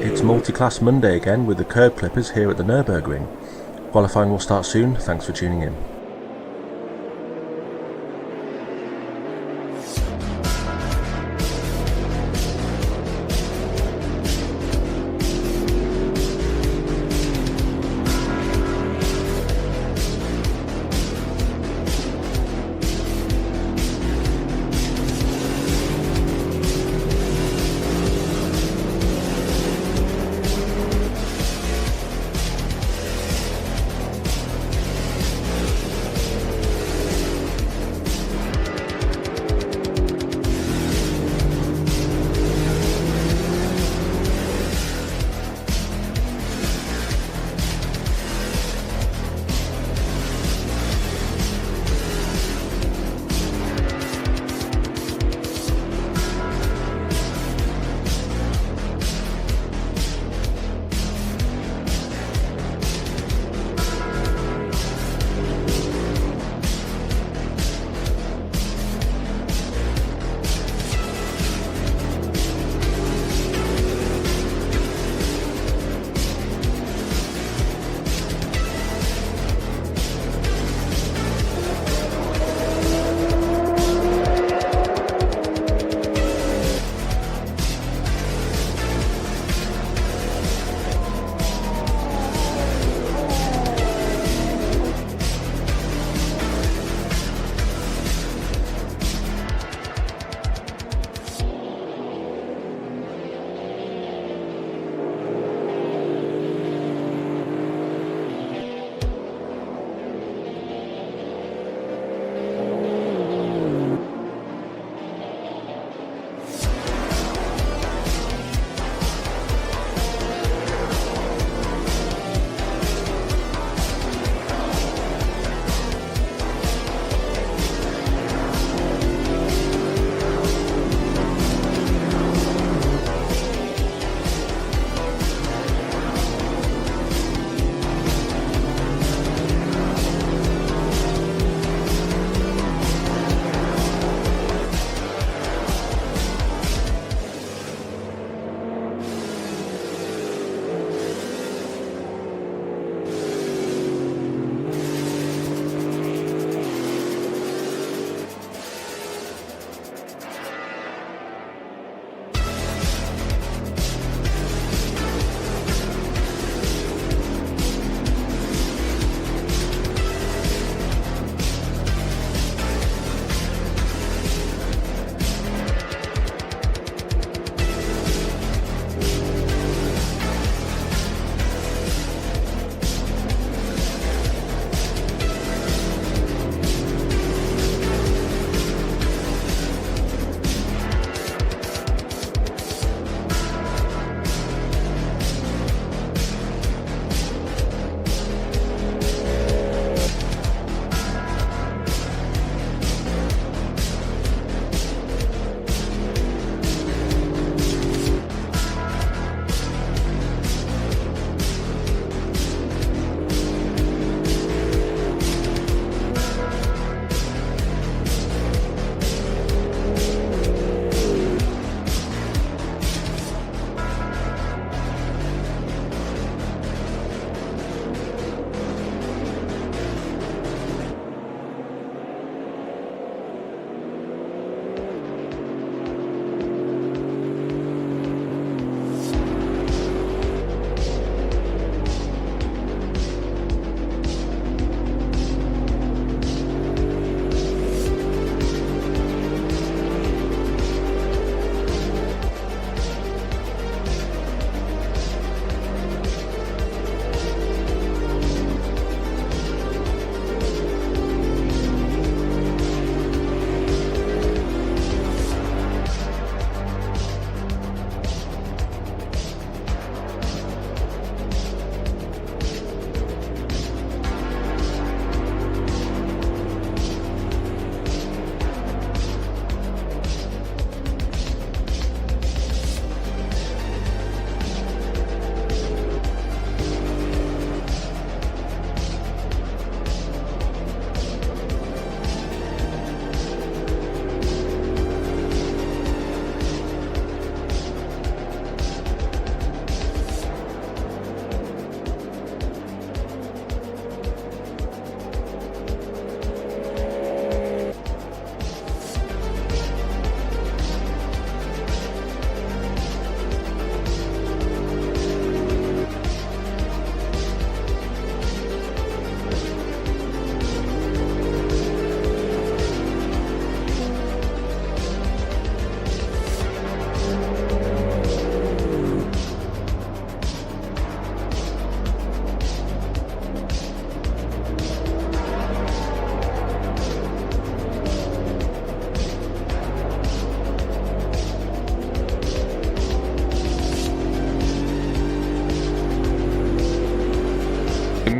It's multi-class Monday again with the Kerb Clippers here at the Nürburgring. Qualifying will start soon, thanks for tuning in.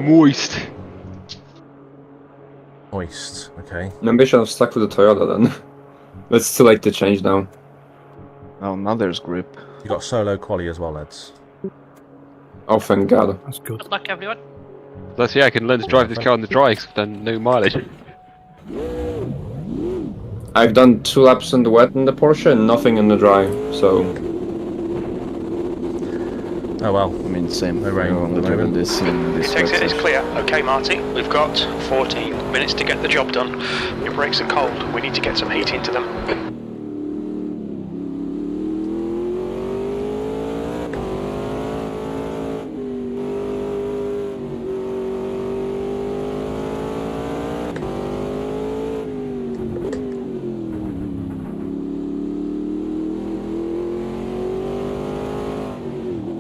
Moist. Moist, okay. Maybe I should have stuck with the Toyota then. But it's too late to change now. Oh, now there's grip. You got solo quali as well, lads. Oh, thank God. That's good. Good luck, everyone. Let's see, I can learn to drive this car on the dry, because then no mileage. I've done 2 laps in the wet in the Porsche and nothing in the dry, so... Oh well. I mean, same. No rain I've only driven this in this This exit is section. clear. Okay, Marty, we've got 14 minutes to get the job done. Your brakes are cold. We need to get some heat into them.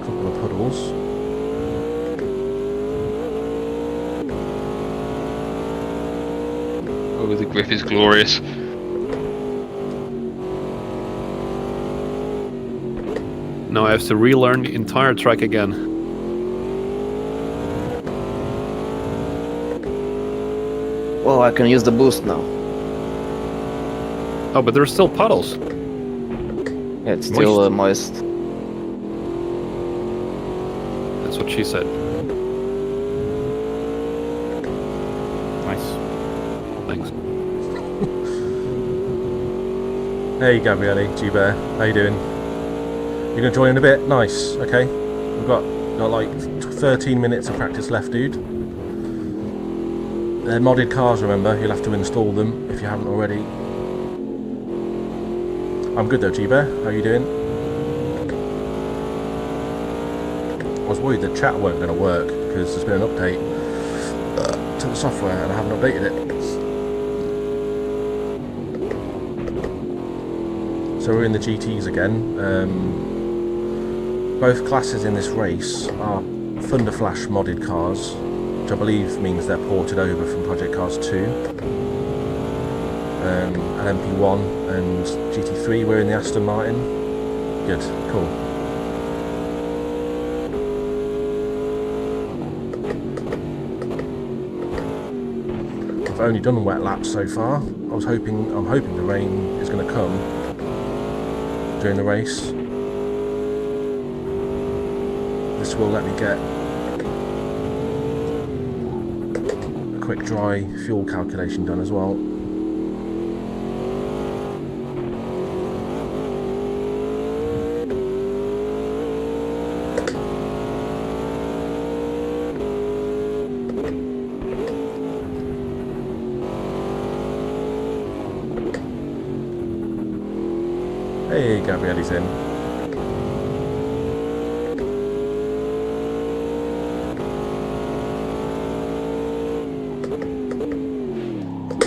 Couple of puddles. Oh, the grip is glorious. Now I have to relearn the entire track again. Well, I can use the boost now. Oh, but there's still puddles. Yeah, it's still moist. That's what she said. Nice. Thanks. Hey Gabriele, G-Bear, how you doing? You gonna join in a bit? Nice, okay. We've got like 13 minutes of practice left, dude. They're modded cars, remember, you'll have to install them if you haven't already. I'm good though, G-Bear, how you doing? I was worried that chat weren't going to work because there's been an update to the software and I haven't updated it. So we're in the GTs again. Both classes in this race are Thunder Flash modded cars, which I believe means they're ported over from Project Cars 2. And MP1 and GT3, we're in the Aston Martin. Good, cool. I've only done wet laps so far. I'm hoping the rain is going to come during the race. This will let me get a quick dry fuel calculation done as well. Hey, Gabriele's in.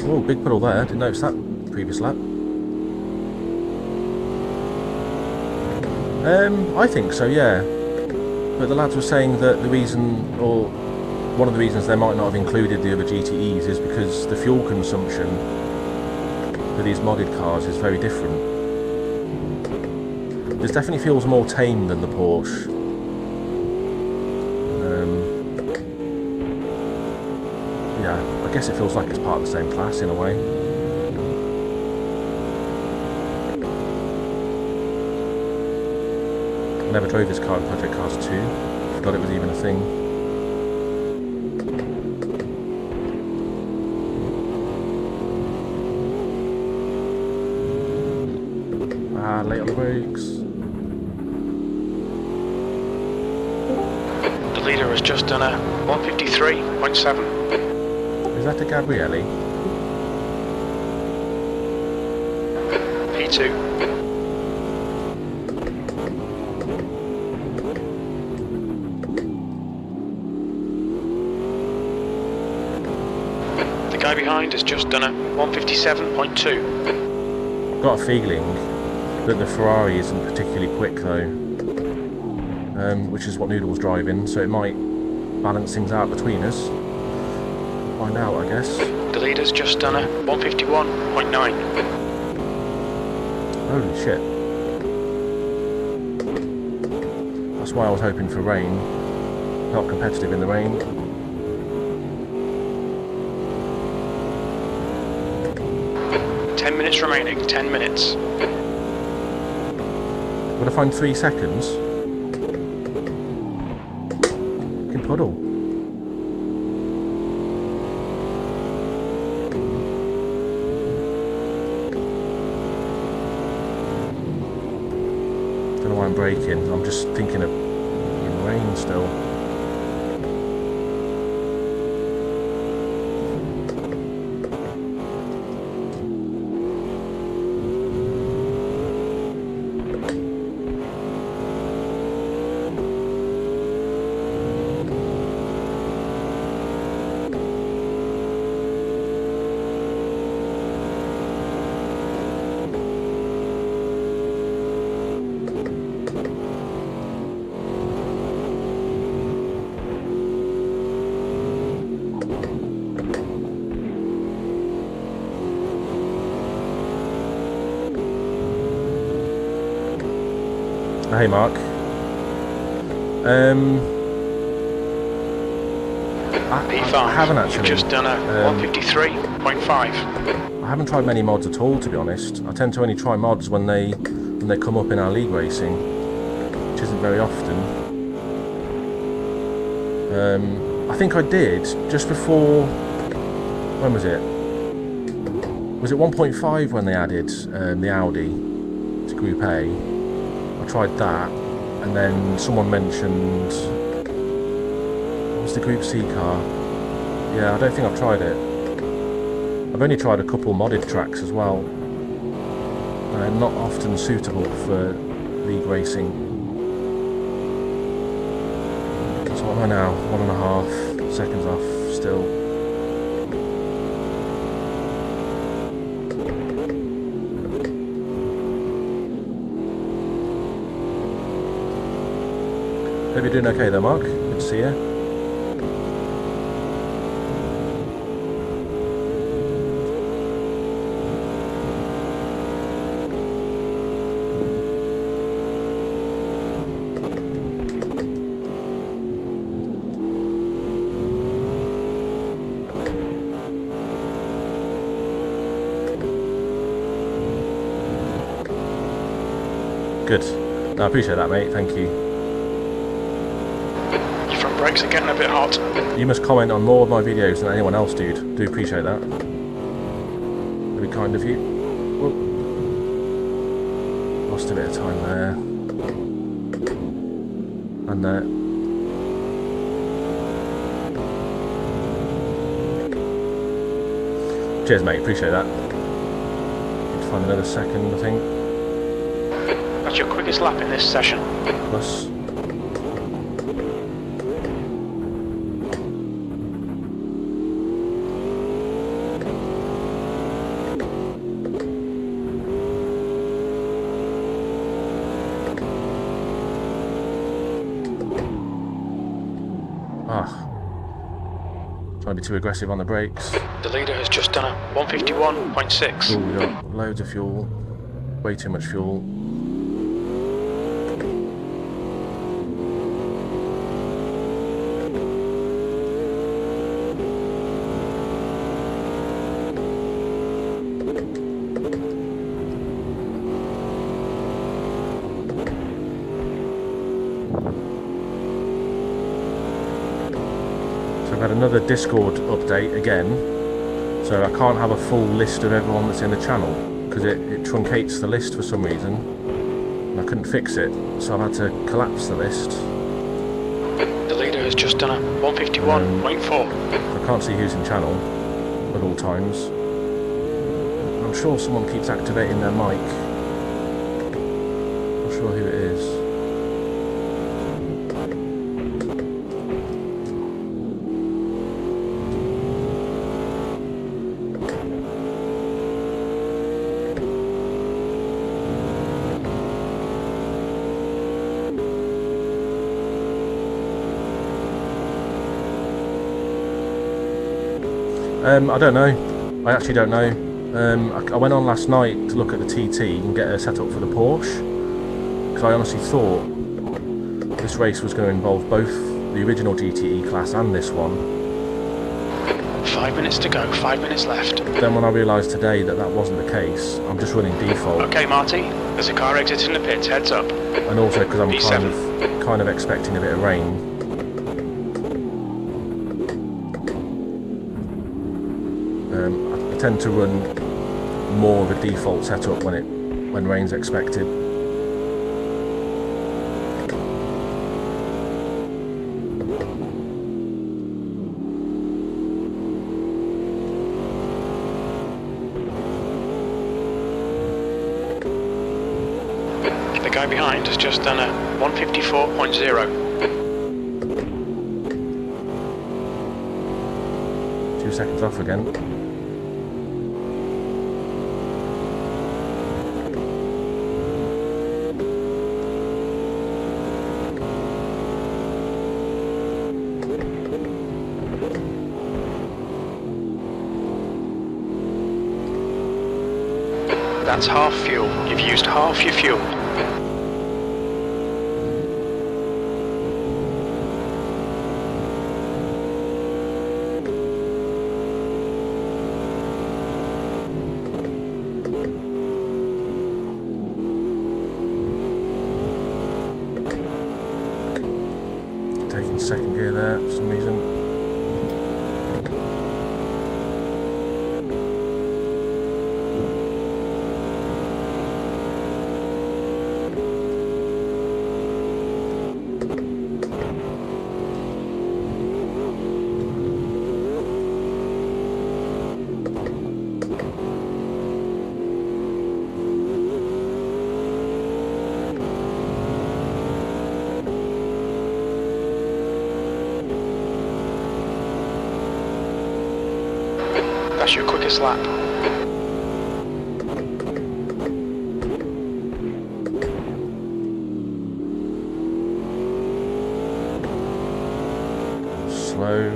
Oh, big puddle there. Didn't notice that previous lap. I think so, yeah. But the lads were saying that the reason, or one of the reasons they might not have included the other GTEs is because the fuel consumption for these modded cars is very different. This definitely feels more tame than the Porsche. Yeah, I guess it feels like it's part of the same class in a way. I never drove this car in Project Cars 2. Forgot it was even a thing. Late on the brakes. The leader has just done a 153.7. Is that a Gabriele? P2. The guy behind has just done a 157.2. I've got a feeling that the Ferrari isn't particularly quick though, which is what Noodle's driving, so it might balance things out between us. Find out, I guess. The leader's just done a 151.9. Holy shit. That's why I was hoping for rain. Not competitive in the rain. minutes remaining. 10 minutes. Would I find 3 seconds? Fucking puddle. Don't know why I'm braking. I'm just thinking of rain still. Hey Mark. P5. I haven't actually. You've just done a 153.5. I haven't tried many mods at all, to be honest. I tend to only try mods when they come up in our league racing, which isn't very often. I think I did just before. When was it? Was it 1.5 when they added the Audi to Group A? I tried that, and then someone mentioned, what was the Group C car? Yeah, I don't think I've tried it. I've only tried a couple modded tracks as well. Not often suitable for league racing. So what am I now? 1.5 seconds off still. Hope you're doing okay though, Mark. Good to see you. Good. No, I appreciate that, mate. Thank you. Brakes are getting a bit hot. You must comment on more of my videos than anyone else, dude. Do appreciate that. Very kind of you. Whoa. Lost a bit of time there. And there. Cheers, mate. Appreciate that. Need to find another second, I think. That's your quickest lap in this session. Plus. Trying to be too aggressive on the brakes. The leader has just done a 151.6. Ooh, we got loads of fuel. Way too much fuel. I've had another Discord update again, so I can't have a full list of everyone that's in the channel because it truncates the list for some reason and I couldn't fix it, so I've had to collapse the list. The leader has just done a 151.4. I can't see who's in channel at all times. I'm sure someone keeps activating their mic. Not sure who it is. I don't know. I actually don't know. I went on last night to look at the TT and get her set up for the Porsche because I honestly thought this race was going to involve both the original GTE class and this one. 5 minutes to go, 5 minutes left. Then when I realised today that that wasn't the case, I'm just running default. Okay, Marty, there's a car exiting the pits, heads up. And also because I'm P7. kind of expecting a bit of rain. I tend to run more of a default setup when rain's expected. The guy behind has just done a 154.0. 2 seconds off again. That's half fuel. You've used half your fuel. Taking second gear there for some reason. That's your quickest lap. Slow.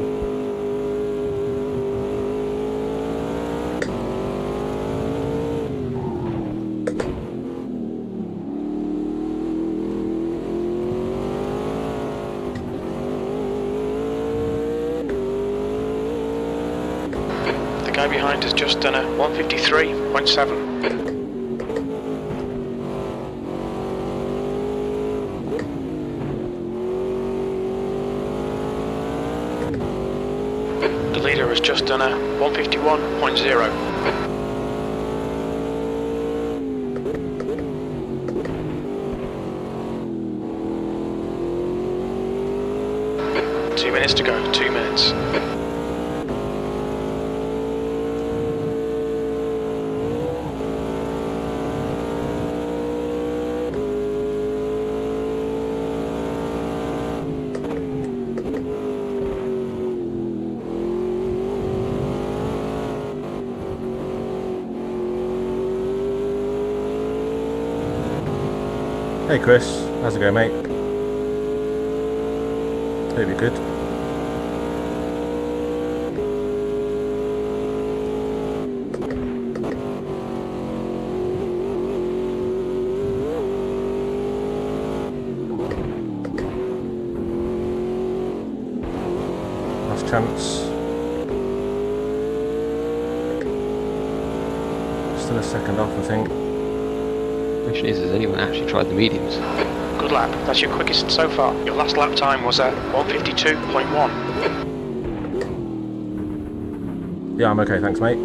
The guy behind has just done a 153.7. The leader has just done a 151.0. Two minutes to go, 2 minutes. Hey Chris, how's it going, mate? Hope you're good. Last chance. Still a second off, I think. Question is, has anyone actually tried the mediums? Good lap. That's your quickest so far. Your last lap time was a 152.1. Yeah, I'm okay, thanks, mate.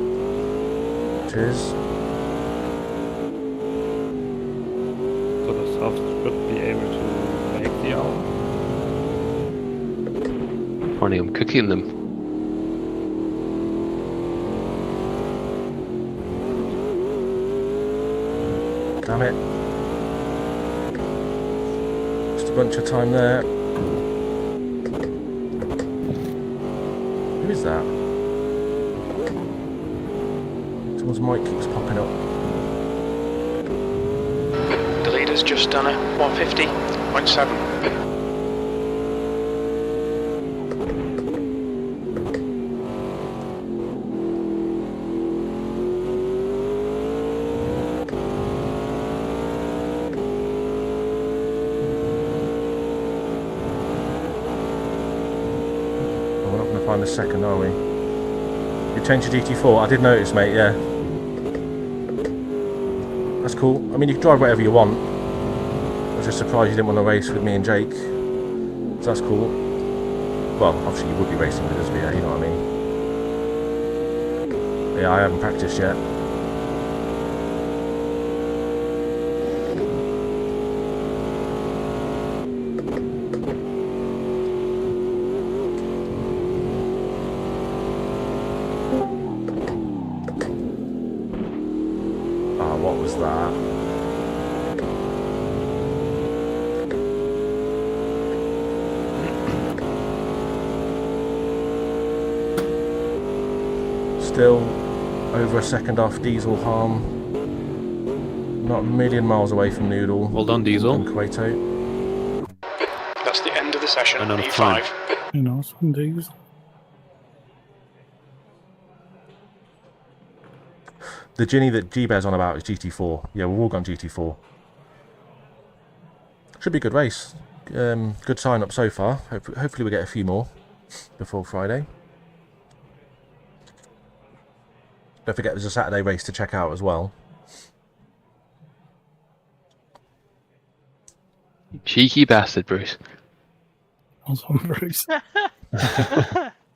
Cheers. So the soft should be able to make the hour. Apparently I'm cooking them. Damn it. Just a bunch of time there. Who is that? Someone's mic keeps popping up. The leader's just done a 150.7. Find the second, are we? Change to GT4. I did notice, mate. Yeah. That's cool. I mean, you can drive whatever you want. I was just surprised you didn't want to race with me and Jake. So that's cool. Well, obviously you would be racing with us, but yeah, you know what I mean. Yeah, I haven't practiced yet. What was that? Still over a second off diesel harm. Not a million miles away from Noodle. Well done, Diesel. And Communautè. That's the end of the session. Another P5. Nice one, Diesel. The Ginny that G-Bear's on about is GT4. Yeah, we've all gone GT4. Should be a good race. Good sign up so far. Hopefully we get a few more before Friday. Don't forget there's a Saturday race to check out as well. Cheeky bastard, Bruce. Nice one, Bruce.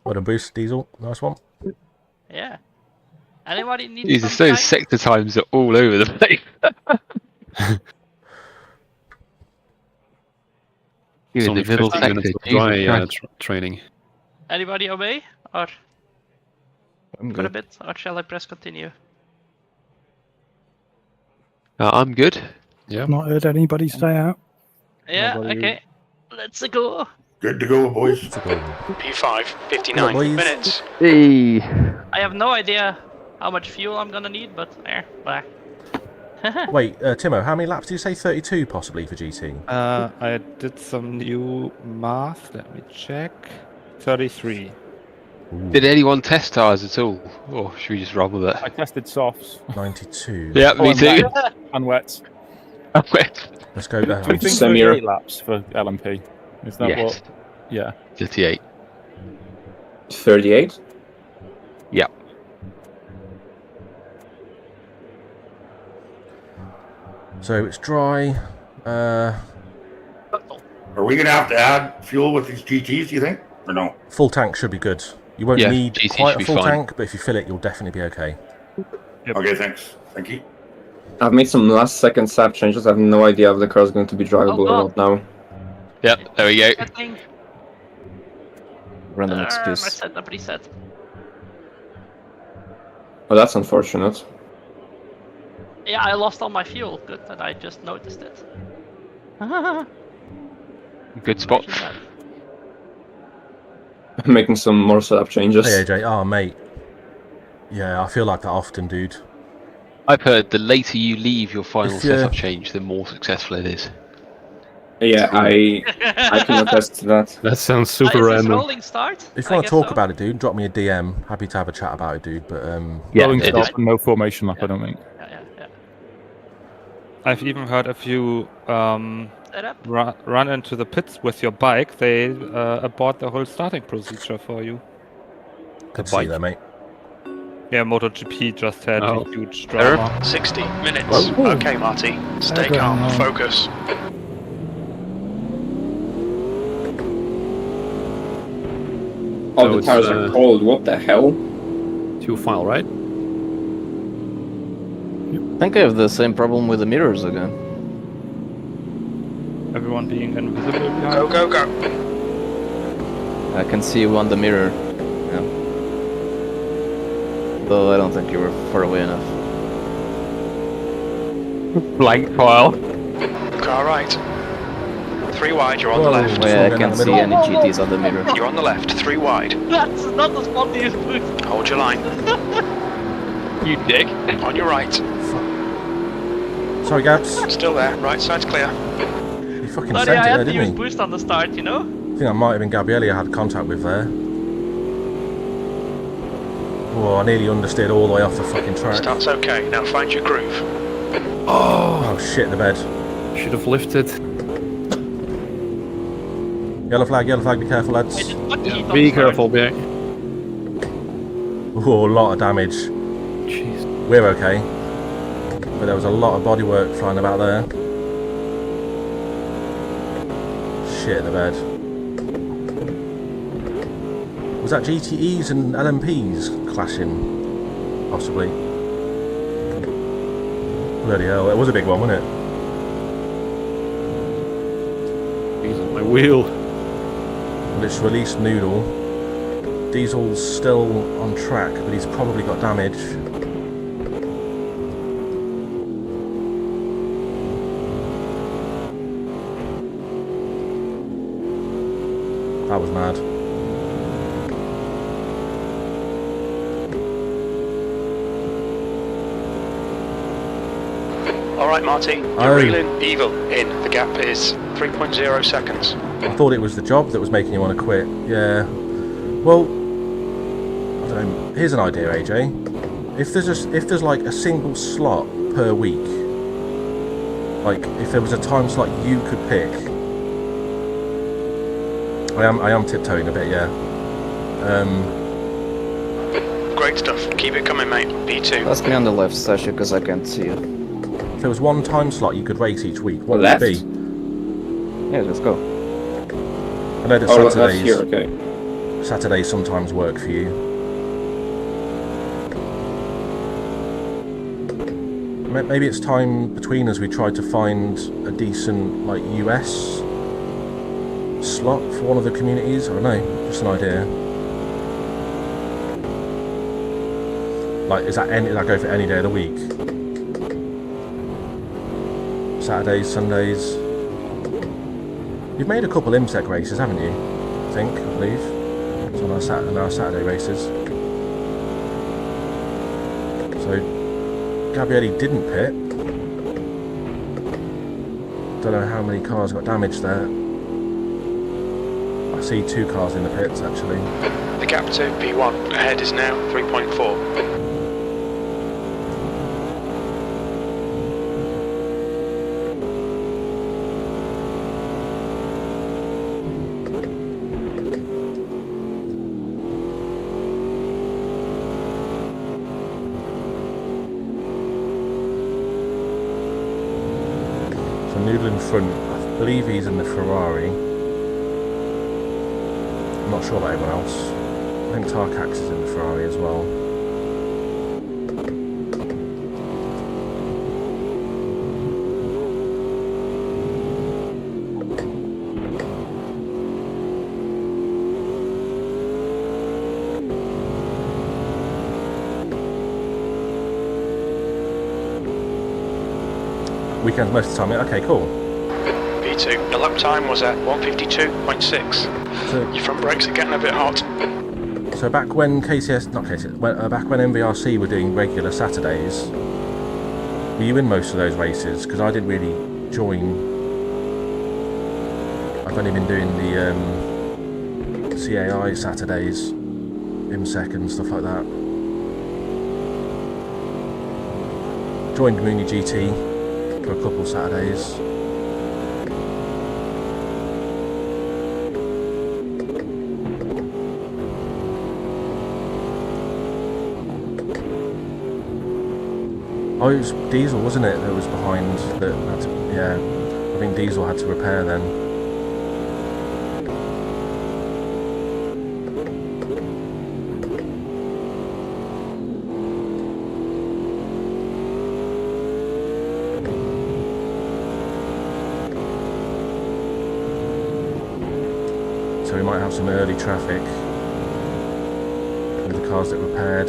Well done, Bruce. Diesel. Nice one. Yeah. Anybody need Jesus, some those time? sector times are all over the place. It's You're in only the middle 15 sector. minutes of Jesus dry Christ. training. Anybody obey? Or I'm for a good. bit? Or shall I press continue? I'm good. Yeah. Not heard anybody stay out. Yeah, Nobody- okay. Let's go. Good to go, boys. It's a good one. P5, 59 Come on, boys. minutes. Hey. I have no idea how much fuel I'm gonna need, but blah. Wait, Timo, how many laps did you say? 32 possibly for GT? I did some new math. Let me check. 33. Did anyone test ours at all? Or should we just run with it? I tested softs 92. Yeah, me too. and wets. Let's go there. Do you think Samir. 38 laps for LMP? Is that Yes. what? Yeah. 58. 38? Yeah. So it's dry. Are we going to have to add fuel with these GTs, do you think? Or no? Full tank should be good. You won't Yeah, need GT quite should a be full fine. tank, but if you fill it, you'll definitely be okay. Okay, thanks. Thank you. I've made some last second sap changes. I have no idea if the car is going to be drivable or not now. Yep, there we go. Setting. Random My excuse. setup reset. Well, that's unfortunate. Yeah, I lost all my fuel. Good that I just noticed it. Good spot. I'm making some more setup changes. Hey AJ, oh mate. Yeah, I feel like that often, dude. I've heard the later you leave your final If, setup change, the more successful it is. Yeah, I can attest to that. That sounds Is super this random. rolling start? If you I want guess to talk so. about it, dude, drop me a DM. Happy to have a chat about it, dude. But Yeah, Rolling it stop is. and no formation lap, I don't think. Yeah. I've even heard if you Setup. run into the pits with your bike, they abort the whole starting procedure for you. good to see you there, mate. Yeah, MotoGP just had Oh. a huge drama. 60 minutes. Whoa. Okay, Marty. Stay Okay. calm. Focus. Oh, So the it's, tires are cold. What the hell? 2 file, right? I think I have the same problem with the mirrors again. Everyone being invisible behind. Go, go, go. I can see you on the mirror. Yeah. Though I don't think you were far away enough. Blank file. Car right. 3 wide, you're on the Whoa. left. Oh, yeah, I Down can't the see middle. any GTs on the mirror. You're on the left. 3 wide. That's not the spontaneous boost. Hold your line. You dick. On your right. Sorry, Gabs. Still there. Right side's clear. You fucking Sorry, sent I it there, had to didn't use he? boost on the start, you know? I think that might have been Gabriele I had contact with there. Oh, I nearly understeered all the way off the fucking track. Start's okay. Now find your groove. Oh shit, the bed. Should have lifted. Yellow flag, be careful, I lads. did not cheat on Be the start. careful, BA. Oh, a lot of damage. Jeez. We're okay. But there was a lot of bodywork flying about there. Shit the bed. Was that GTEs and LMPs clashing? Possibly. Bloody hell, that was a big one, wasn't it? He's on my wheel. Well, it's released Noodle. Diesel's still on track, but he's probably got damage. That was mad. Alright, Marty, you're reeling evil in. The gap is 3.0 seconds. I thought it was the job that was making you want to quit. Yeah. Well, I don't know. Here's an idea, AJ. If there's like a single slot per week, like if there was a time slot you could pick. I am tiptoeing a bit, yeah. Great stuff. Keep it coming, mate. P2. Pass me on the left, Sasha, because I can't see you. If there was one time slot you could race each week, what would Left? it be? Yeah, let's go. I know that Oh, that's Saturdays, here, okay. Saturdays sometimes work for you. Maybe it's time between us we try to find a decent like US slot for one of the communities. I don't know, just an idea. Like, is that go for any day of the week? Saturdays, Sundays. You've made a couple IMSEC races, haven't you? I believe. It's on our Saturday races. So, Gabrielli didn't pit. Don't know how many cars got damaged there. I see 2 cars in the pits, actually. The gap to P1 ahead is now 3.4. Noodle in front, I believe he's in the Ferrari. I'm not sure about anyone else. I think Tarkax is in the Ferrari as well. Weekends most of the time, yeah, okay, cool. P2, the lap time was at 152.6. So, Your front brakes are getting a bit hot. so back when back when MVRC were doing regular Saturdays, were you in most of those races? Because I didn't really join. I've only been doing the CAI Saturdays, IMSEC and stuff like that. Joined Mooney GT for a couple Saturdays. Oh, it was Diesel, wasn't it, that was behind that had to, yeah, I think Diesel had to repair then. So we might have some early traffic with the cars that repaired.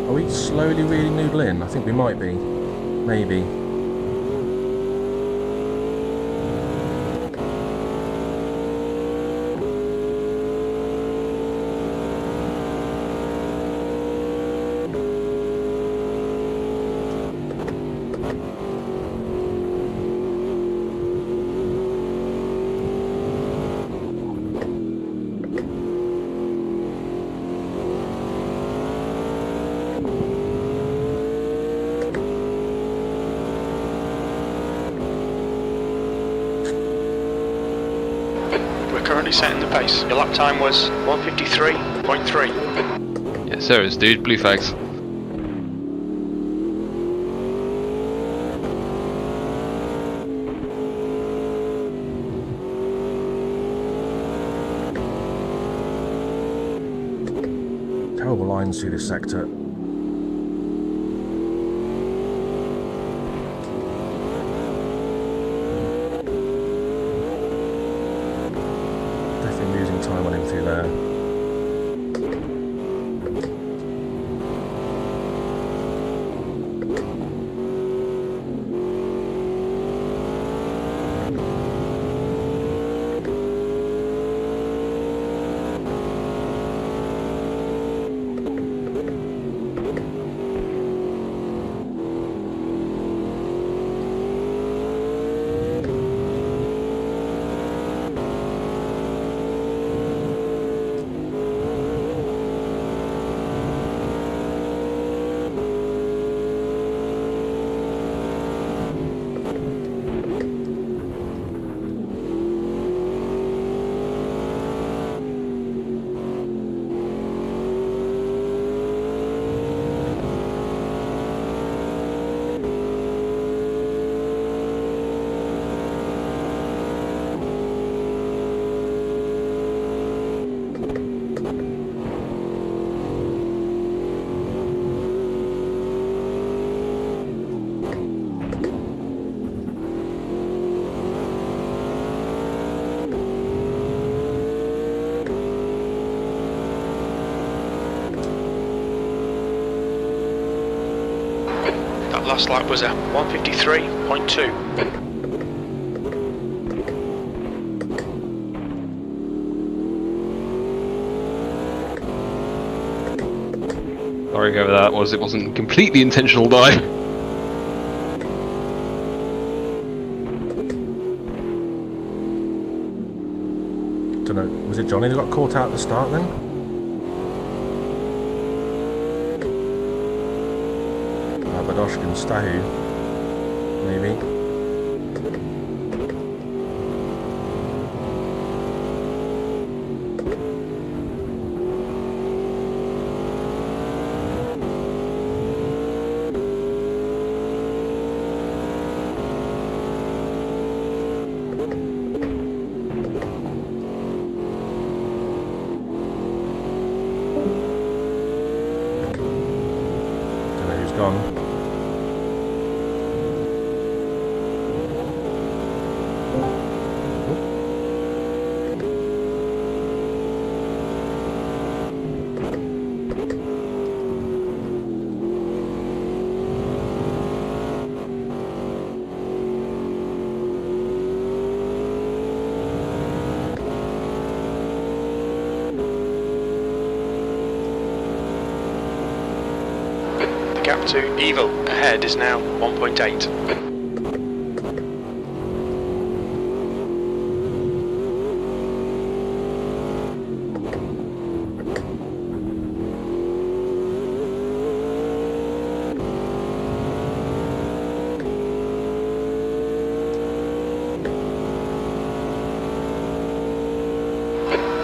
Are we slowly really noodle in? I think we might be. Maybe. currently setting the pace. Your lap time was 1:53.3. Yes, there is, dude. Blue flags. Terrible lines through this sector. Definitely losing time on him through there. That last lap was a 1:53.2. Sorry over that. It wasn't completely intentional dive. Don't know. Was it Johnny that got caught out at the start then? Badoshkin Stahu, maybe. Don't know who's gone. The gap to Evil ahead is now 1.8.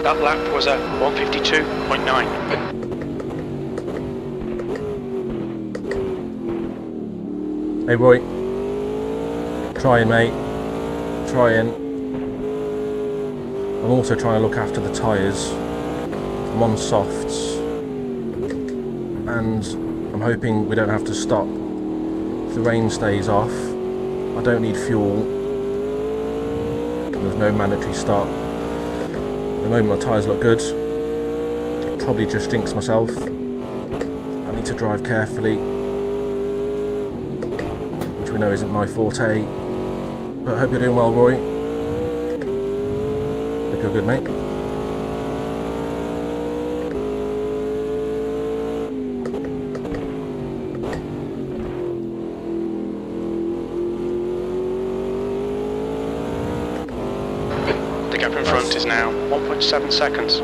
That lap was a 1:52.9. Hey Roy, trying mate, trying. I'm also trying to look after the tyres. I'm on softs and I'm hoping we don't have to stop if the rain stays off. I don't need fuel. There's no mandatory stop. At the moment my tyres look good. Probably just jinxed myself. I need to drive carefully, which we know isn't my forte. But I hope you're doing well, Roy. Hope you're good, mate. The gap in front is now 1.7 seconds.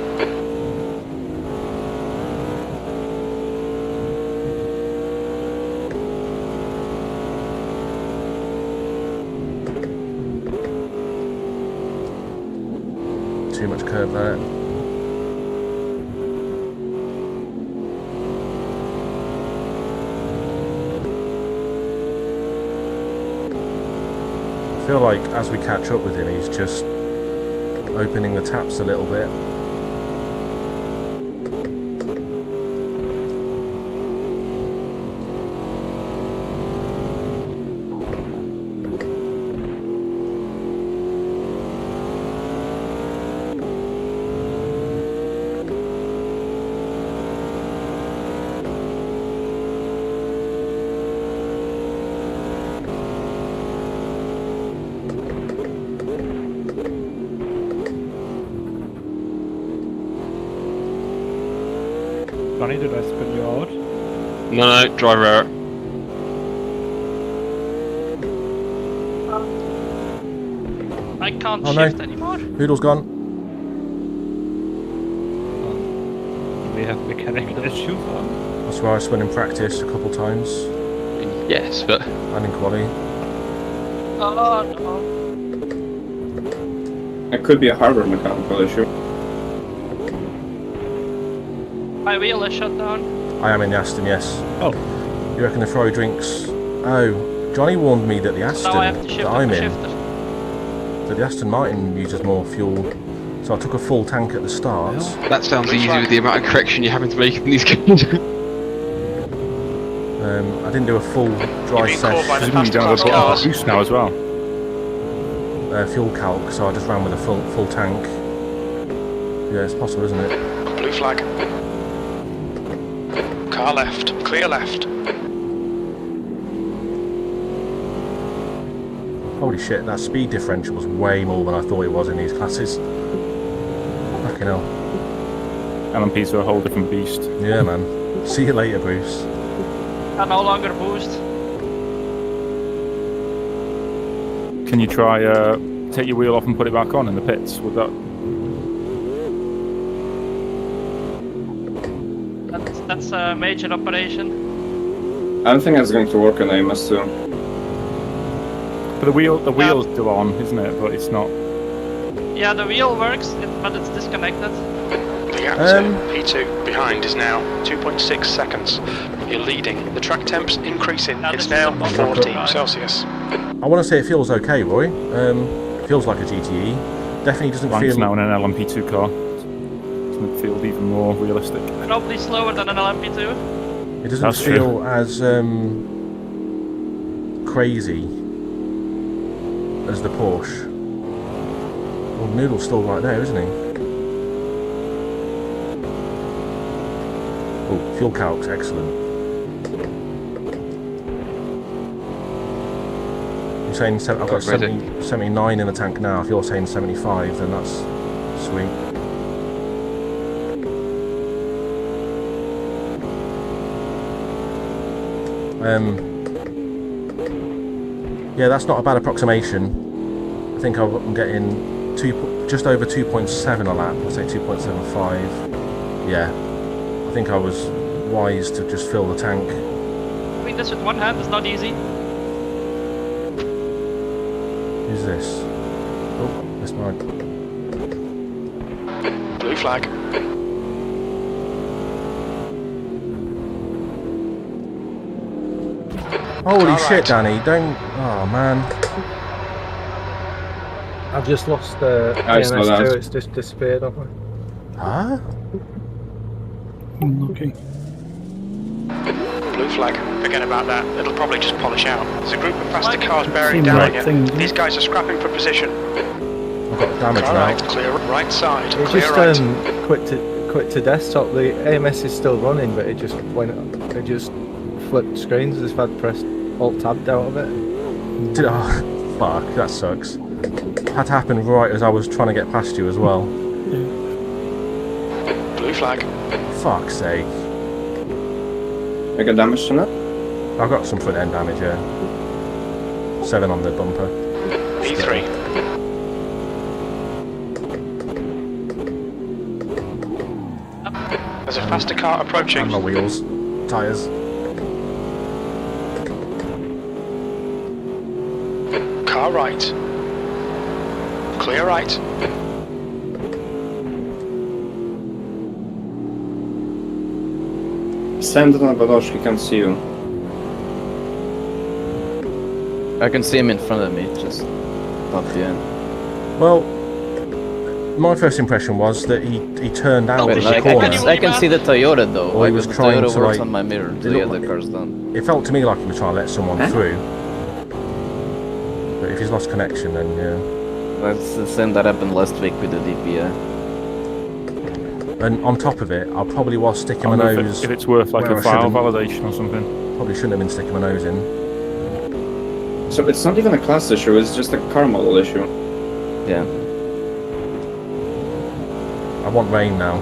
too much curb there. I feel like as we catch up with him, he's just opening the taps a little bit. Johnny, did I spin you out? No, driver error. I can't Oh, no. shift anymore. Hoodle's gone. We have mechanical issues on. That's where I spun in practice a couple times, Yes, but and in quali. Oh no. It could be a hardware mechanical issue. My wheel is shut down. I am in the Aston, yes. Oh. You reckon the Ferrari drinks... Oh, Johnny warned me that the Aston Now I have to shift that I'm the in, shifter. that the Aston Martin uses more fuel. So I took a full tank at the start. that sounds easy with the amount of correction you're having to make in these games. I didn't do a full dry You're being caught by the sesh You don't have a cars. boost now as well. fuel calc, so I just ran with a full tank. Yeah, it's possible, isn't it? Blue flag. Car left. Clear left. Holy shit, that speed differential was way more than I thought it was in these classes. Fucking hell. LMPs are a whole different beast. Yeah, man. See you later, Bruce. I no longer boost. Can you try take your wheel off and put it back on in the pits? Would that? That's a major operation. I don't think that's going to work on AMS2. But the wheel's still on, isn't it? But it's not. Yeah, the wheel works, but it's disconnected. The gap to P2 behind is now 2.6 seconds. You're leading. The track temp's increasing. Now It's this is now a bumper 14 drive. Celsius. I want to say it feels okay, Roy. Feels like a GTE. Definitely doesn't Ranks feel... now in an LMP2 car. Doesn't it feel even more realistic? Probably slower than an LMP2. It doesn't That's feel as crazy as the Porsche. Well, Noodle's still right there, isn't he? Oh, fuel calc's excellent. You're saying I've got 79 in the tank now. If you're saying 75, then that's sweet. Yeah, that's not a bad approximation. I think I'm getting just over 2.7 a lap. Let's say 2.75. Yeah, I think I was wise to just fill the tank. Doing this with one hand is not easy. Who's this? Oh, that's mine. Blue flag. Holy All shit, right. Danny! Don't. Oh man. I've just lost I saw that. AMS2, it's just disappeared on me. Huh? Unlucky. Blue flag. Forget about that. It'll probably just polish out. There's a group of faster cars bearing Seems down right on thing, you. yeah. These guys are scrapping for position. I've got damage Car now. right, clear right side. It Clear just right. quit to desktop. The AMS is still running, but it just flipped screens as if I'd pressed Alt Tab out of it. Oh, fuck, that sucks. Had to happen right as I was trying to get past you as well. Blue flag. Fuck's sake. I got damage to that? I've got some front end damage, yeah. 7 on the bumper. P3. There's a faster car approaching. And my wheels. Tyres. Car right. Clear right. Send it on Badosh, he can see you. I can see him in front of me, just above the end. Well, my first impression was that he turned out Wait, of the like, corner. I can see the Toyota though. Or he was the trying Toyota to, works like, on my mirror to looked get the like- cars done. It felt to me like he was trying to let someone through. But if he's lost connection, then yeah. That's the same that happened last week with the DPI. And on top of it, I probably was sticking my I don't know nose. if it's worth like where a I file shouldn't. validation or something. Probably shouldn't have been sticking my nose in. So it's not even a class issue, it's just a car model issue. Yeah. I want rain now.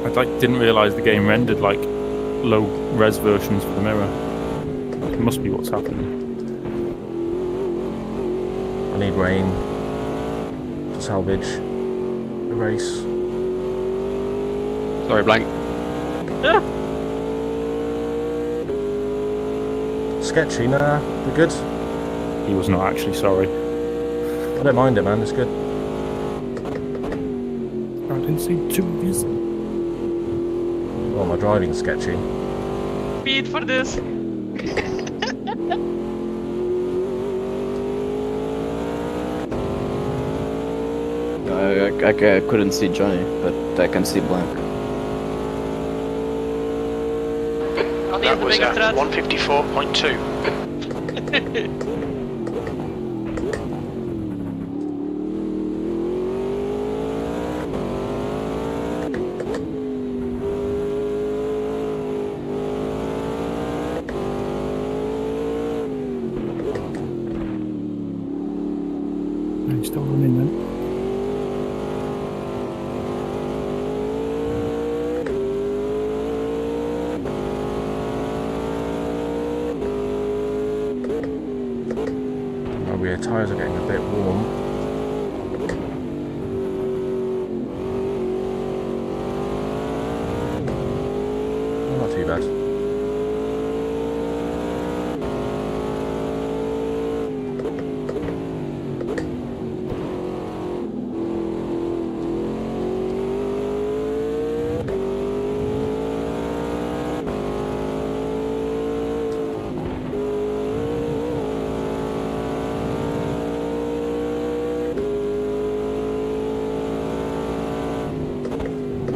I didn't realise the game rendered like low res versions for the mirror. It must be what's happening. I need rain to salvage the race. Sorry, blank. Sketchy, nah, we're good. He was not actually sorry. I don't mind it, man, it's good. I didn't see two reasons. Well, my driving's sketchy. Speed for this. I couldn't see Johnny, but I can see Blank. That was at 154.2. He's still running then. My rear tyres are getting a bit warm. Not too bad.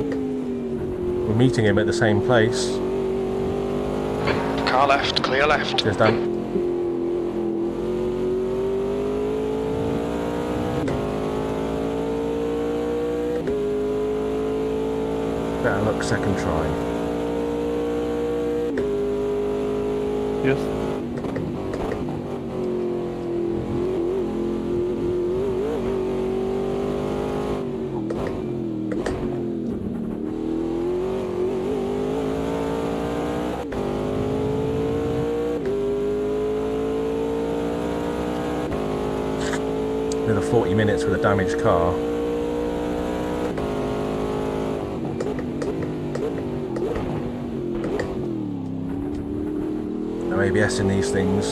We're meeting him at the same place. Car left, clear left. Cheers, Dan. Better luck second try. Yes. Another 40 minutes with a damaged car. No ABS in these things.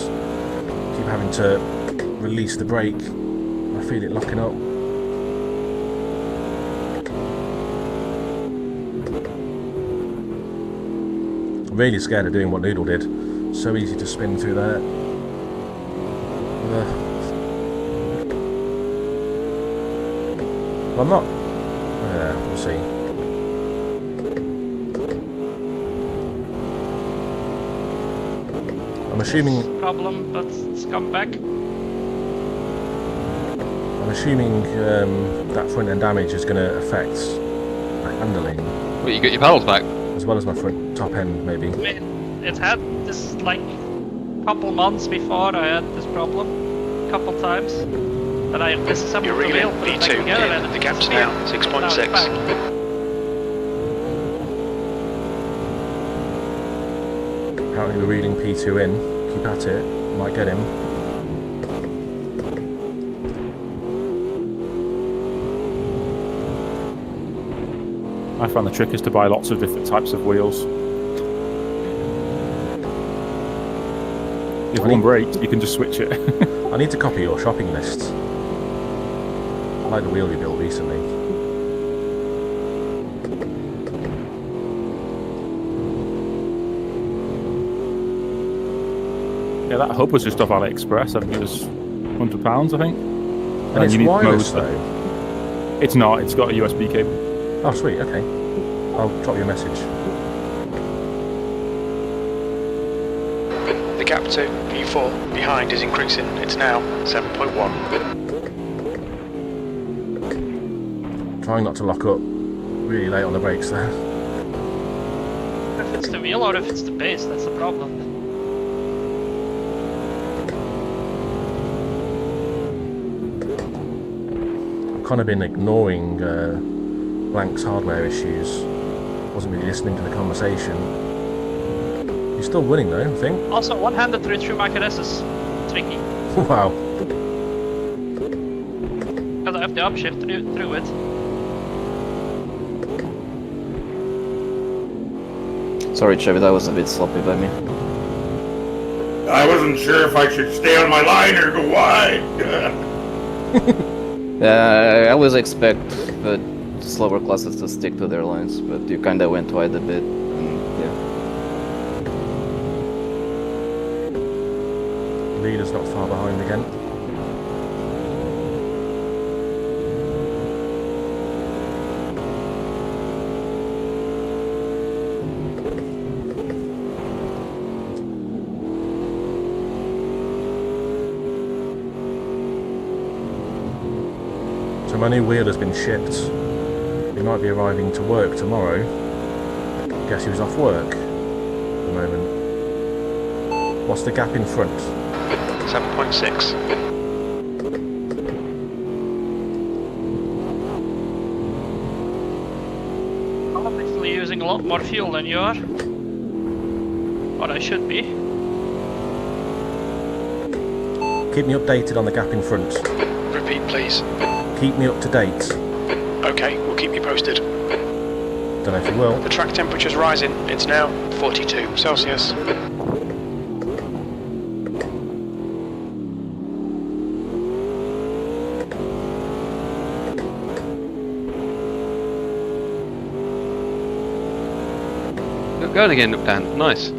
Keep having to release the brake. I feel it locking up. I'm really scared of doing what Noodle did. So easy to spin through there. I'm not. Yeah, we'll see. I'm assuming. Problem, but it's come back. I'm assuming that front end damage is going to affect my handling Well, you got your pedals back. as well as my front top end, maybe. I mean, it had this like couple months before I had this problem, couple times. That I disassembled You're the wheel, reeling put it back P2 together, in. and it The gap's disappeared. now Now it's 6.6. back. Apparently we're reading P2 in. Keep at it. Might get him. I found the trick is to buy lots of different types of wheels. If one breaks, you can just switch it. I need to copy your shopping list. I like the wheel you built recently. Yeah, that hub was just off AliExpress. I think it was £100, I think. And it's you need wireless motor. though. It's not. It's got a USB cable. Oh, sweet. Okay. I'll drop you a message. The gap to P4 behind is increasing. It's now 7.1. Trying not to lock up really late on the brakes there. If it's the wheel or if it's the base, that's the problem. I've kind of been ignoring Blank's hardware issues. Wasn't really listening to the conversation. You're still winning though, I think. Also, one-handed through my caress is tricky. Wow. Because I have the upshift through it. Sorry, Chevy, that was a bit sloppy by me. I wasn't sure if I should stay on my line or go wide. I always expect the slower classes to stick to their lines, but you kinda went wide a bit, and yeah. Leader's not far behind again. So my new wheel has been shipped. It might be arriving to work tomorrow. Guess who's off work at the moment? What's the gap in front? 7.6. I'm actually using a lot more fuel than you are. Or I should be. Keep me updated on the gap in front. Repeat, please. Keep me up to date. Okay, we'll keep you posted. Don't know if you will. The track temperature's rising. It's now 42 Celsius. Good going again, Dan. Nice.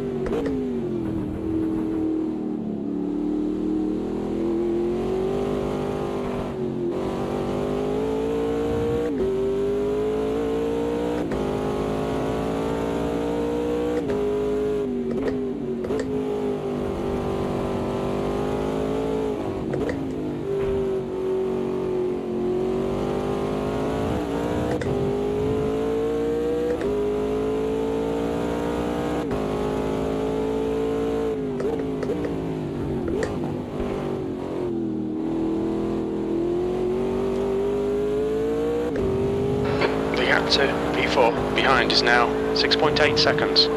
To P4 behind is now 6.8 seconds.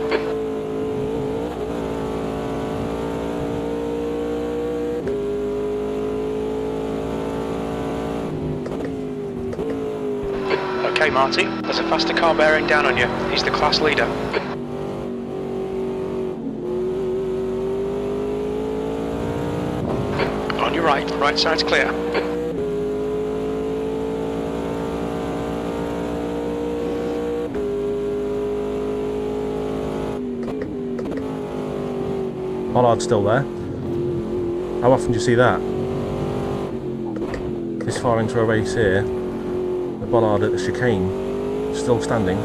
Okay, Marty, there's a faster car bearing down on you. He's the class leader. On your right side's clear. Bollard's still there. How often do you see that? This far into a race here, the Bollard at the chicane, still standing.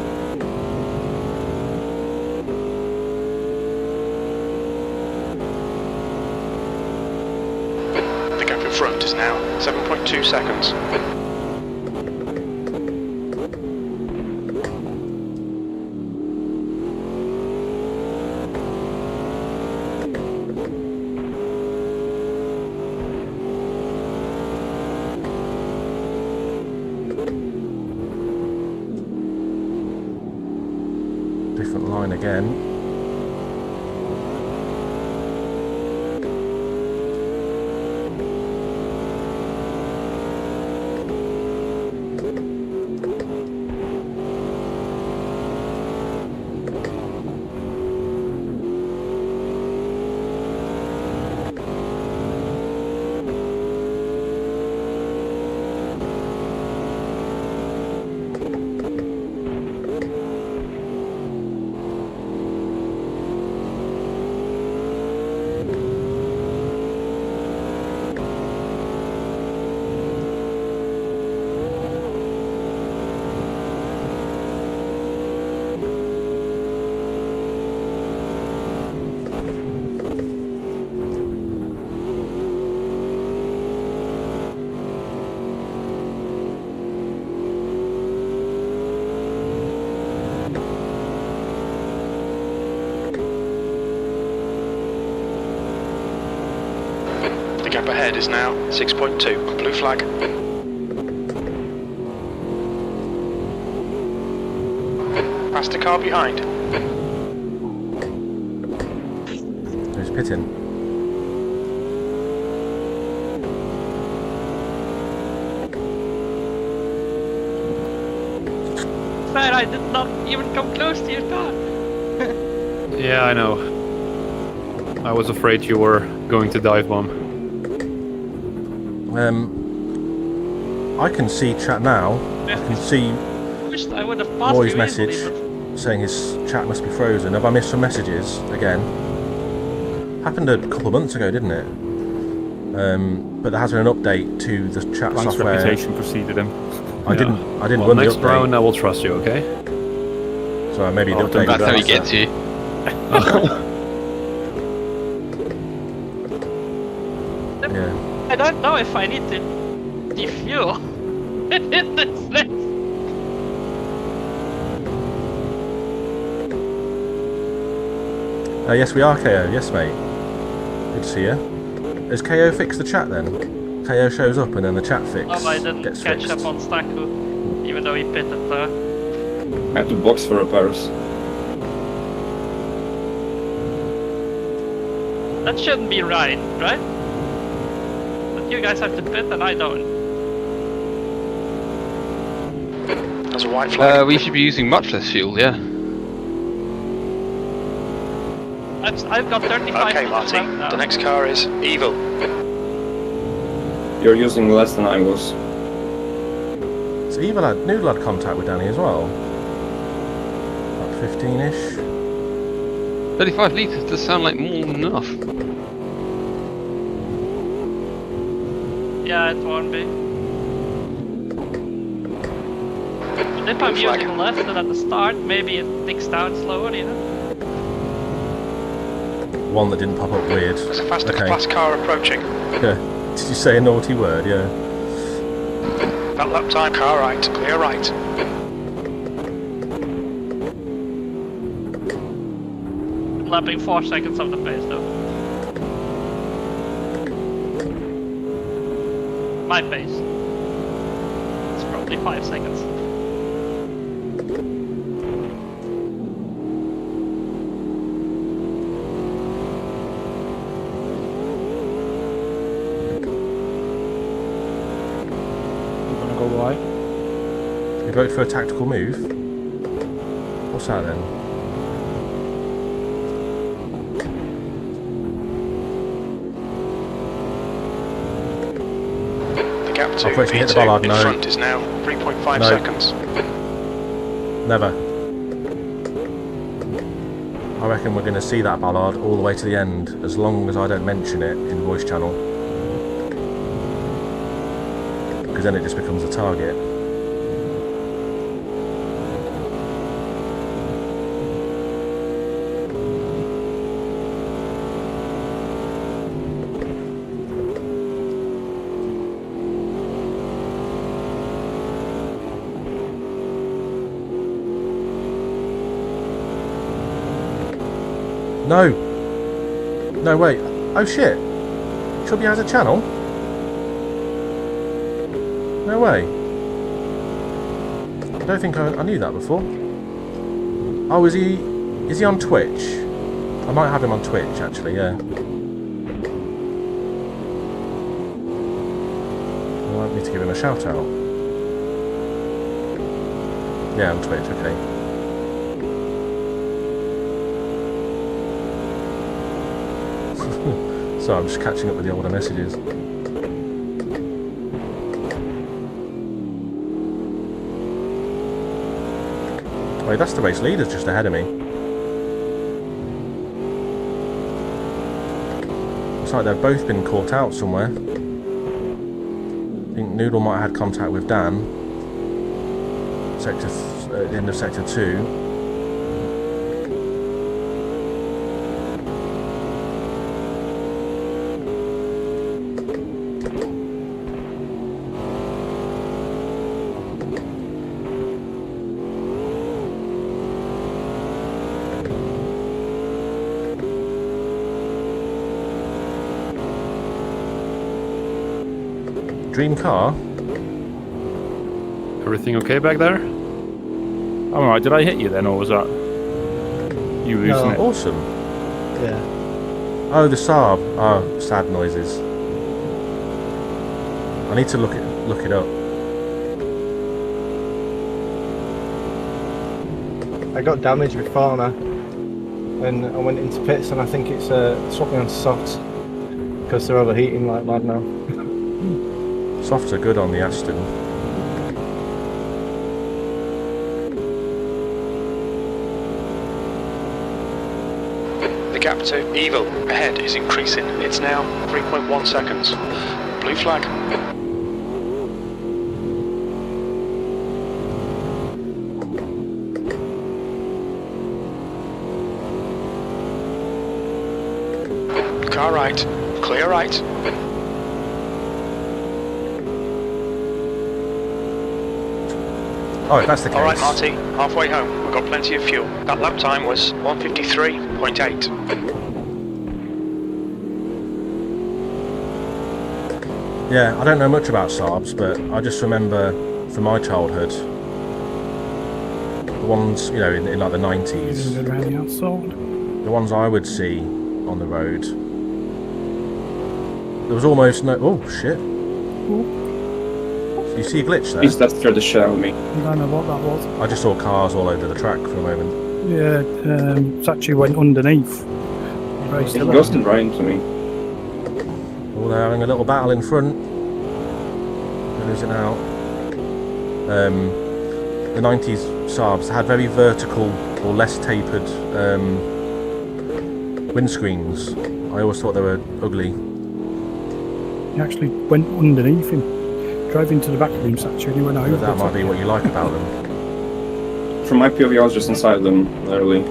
The gap in front is now 7.2 seconds. Different line again. The gap ahead is now 6.2. Blue flag. Past a car behind. Who's pitting? Fair, I did not even come close to your car. Yeah, I know. I was afraid you were going to dive bomb. I can see chat now. I can see Wished I would have passed Roy's you message easily, but saying his chat must be frozen. Have I missed some messages again? Happened a couple of months ago, didn't it? But there has been an update to the chat Frank's software. reputation preceded him. I didn't Well, run next the update. round I will trust you, okay? So maybe the Oh, update. don't That's how he faster. gets you. Yeah. I don't know if I need to defuel in this race. Yes, we are KO. Yes, mate. Good to see you. Has KO fixed the chat then? KO shows up and then the chat fix Oh, I didn't gets catch fixed. up on Stacku, even though he pitted there. I have to box for repairs. That shouldn't be right? But you guys have to pit and I don't. There's a white flag. We should be using much less fuel, yeah. I've got 35 Okay, minutes Marty. left now. The next car is Evil. You're using less than I was. So Evil had Noodle had contact with Danny as well. About 15-ish. 35 litres does sound like more than enough. Yeah, it won't be. But if I'm Blue flag. using less than at the start, maybe it ticks down slower, you know? One that didn't pop up weird. There's a faster Okay. class car approaching. Yeah. Did you say a naughty word? Yeah. That lap time, car right, clear right. Lapping 4 seconds of the pace though. My pace. It's probably 5 seconds. I'm gonna go wide. You vote for a tactical move? What's that then? The gap to I've actually hit the bollard, P2 in no. front is now 3.5 No. seconds. Never. I reckon we're going to see that ballard all the way to the end, as long as I don't mention it in the voice channel. Because then it just becomes a target. No! No, wait. Oh shit! Chubby has a channel? No way. I don't think I knew that before. Oh, is he on Twitch? I might have him on Twitch actually, yeah. I might need to give him a shout out. Yeah, on Twitch, okay. So I'm just catching up with the older messages. Wait, that's the race leader's just ahead of me. Looks like they've both been caught out somewhere. I think Noodle might have had contact with Dan. At the end of sector 2. Dream car? Everything okay back there? Alright, did I hit you then, or was that you losing it? Awesome. Yeah. Oh, the Saab. Oh, sad noises. I need to look it up. I got damaged before now, and I went into pits, and I think it's swapping on softs because they're overheating like mad now. Softs are good on the Aston. The gap to Evil ahead is increasing. It's now 3.1 seconds. Blue flag. Car right. Clear right. Oh, that's the case. Alright, Marty, halfway home. We've got plenty of fuel. That lap time was 1:53.8. Yeah, I don't know much about Saabs, but I just remember from my childhood, the ones, you know, in like the 90s, the ones I would see on the road, there was almost no... Oh, shit. You see a glitch there? He's left for the shell me. I don't know what that was. I just saw cars all over the track for a moment. Yeah, it actually went underneath. It goes and right into me. Oh, they're having a little battle in front. They're losing out. The 90s Saabs had very vertical or less tapered windscreens. I always thought they were ugly. He actually went underneath him. Drove into the back of him, actually, and he went over. That might be what you like about them. From my POV, I was just inside them, literally.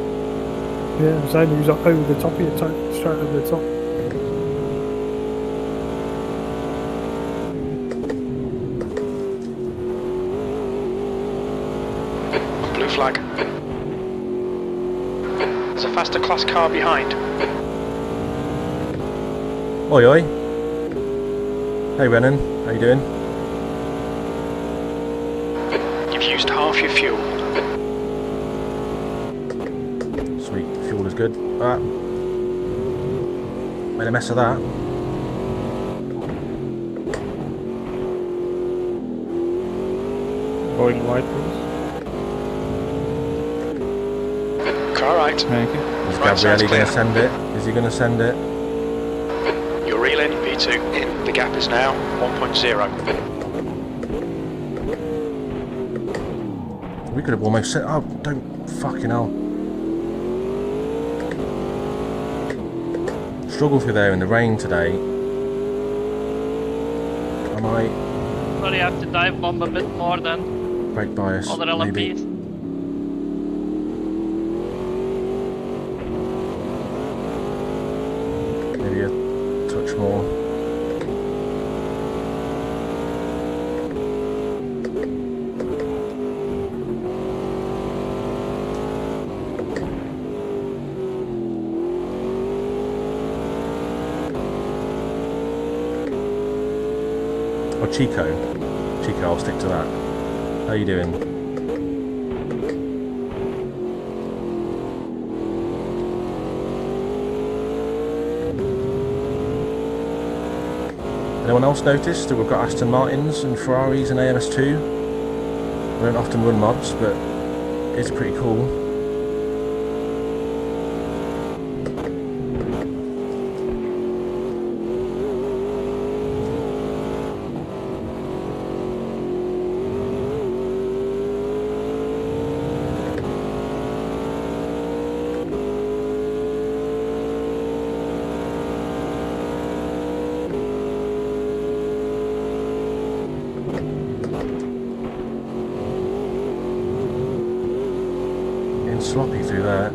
Yeah, so he was up over the top of it, straight over the top. Blue flag. There's a faster class car behind. Oi, oi. Hey, Renan. How you doing? You've used half your fuel. Sweet, fuel is good. Made a mess of that. Going wide, please. Car right. Thank you. Is Right side's Gabrielli going clear. to send it? Is he going to send it? You're reeling, P2 in. The gap is now 1.0. We could have almost said, oh, don't fucking hell. Struggle through there in the rain today. I might Probably have to dive bomb a bit more than brake bias, other maybe. LMPs. Maybe a touch more. Oh, Chico, I'll stick to that. How you doing? Anyone else noticed that we've got Aston Martins and Ferraris and AMS2? We don't often run mods, but it's pretty cool. Sloppy through that.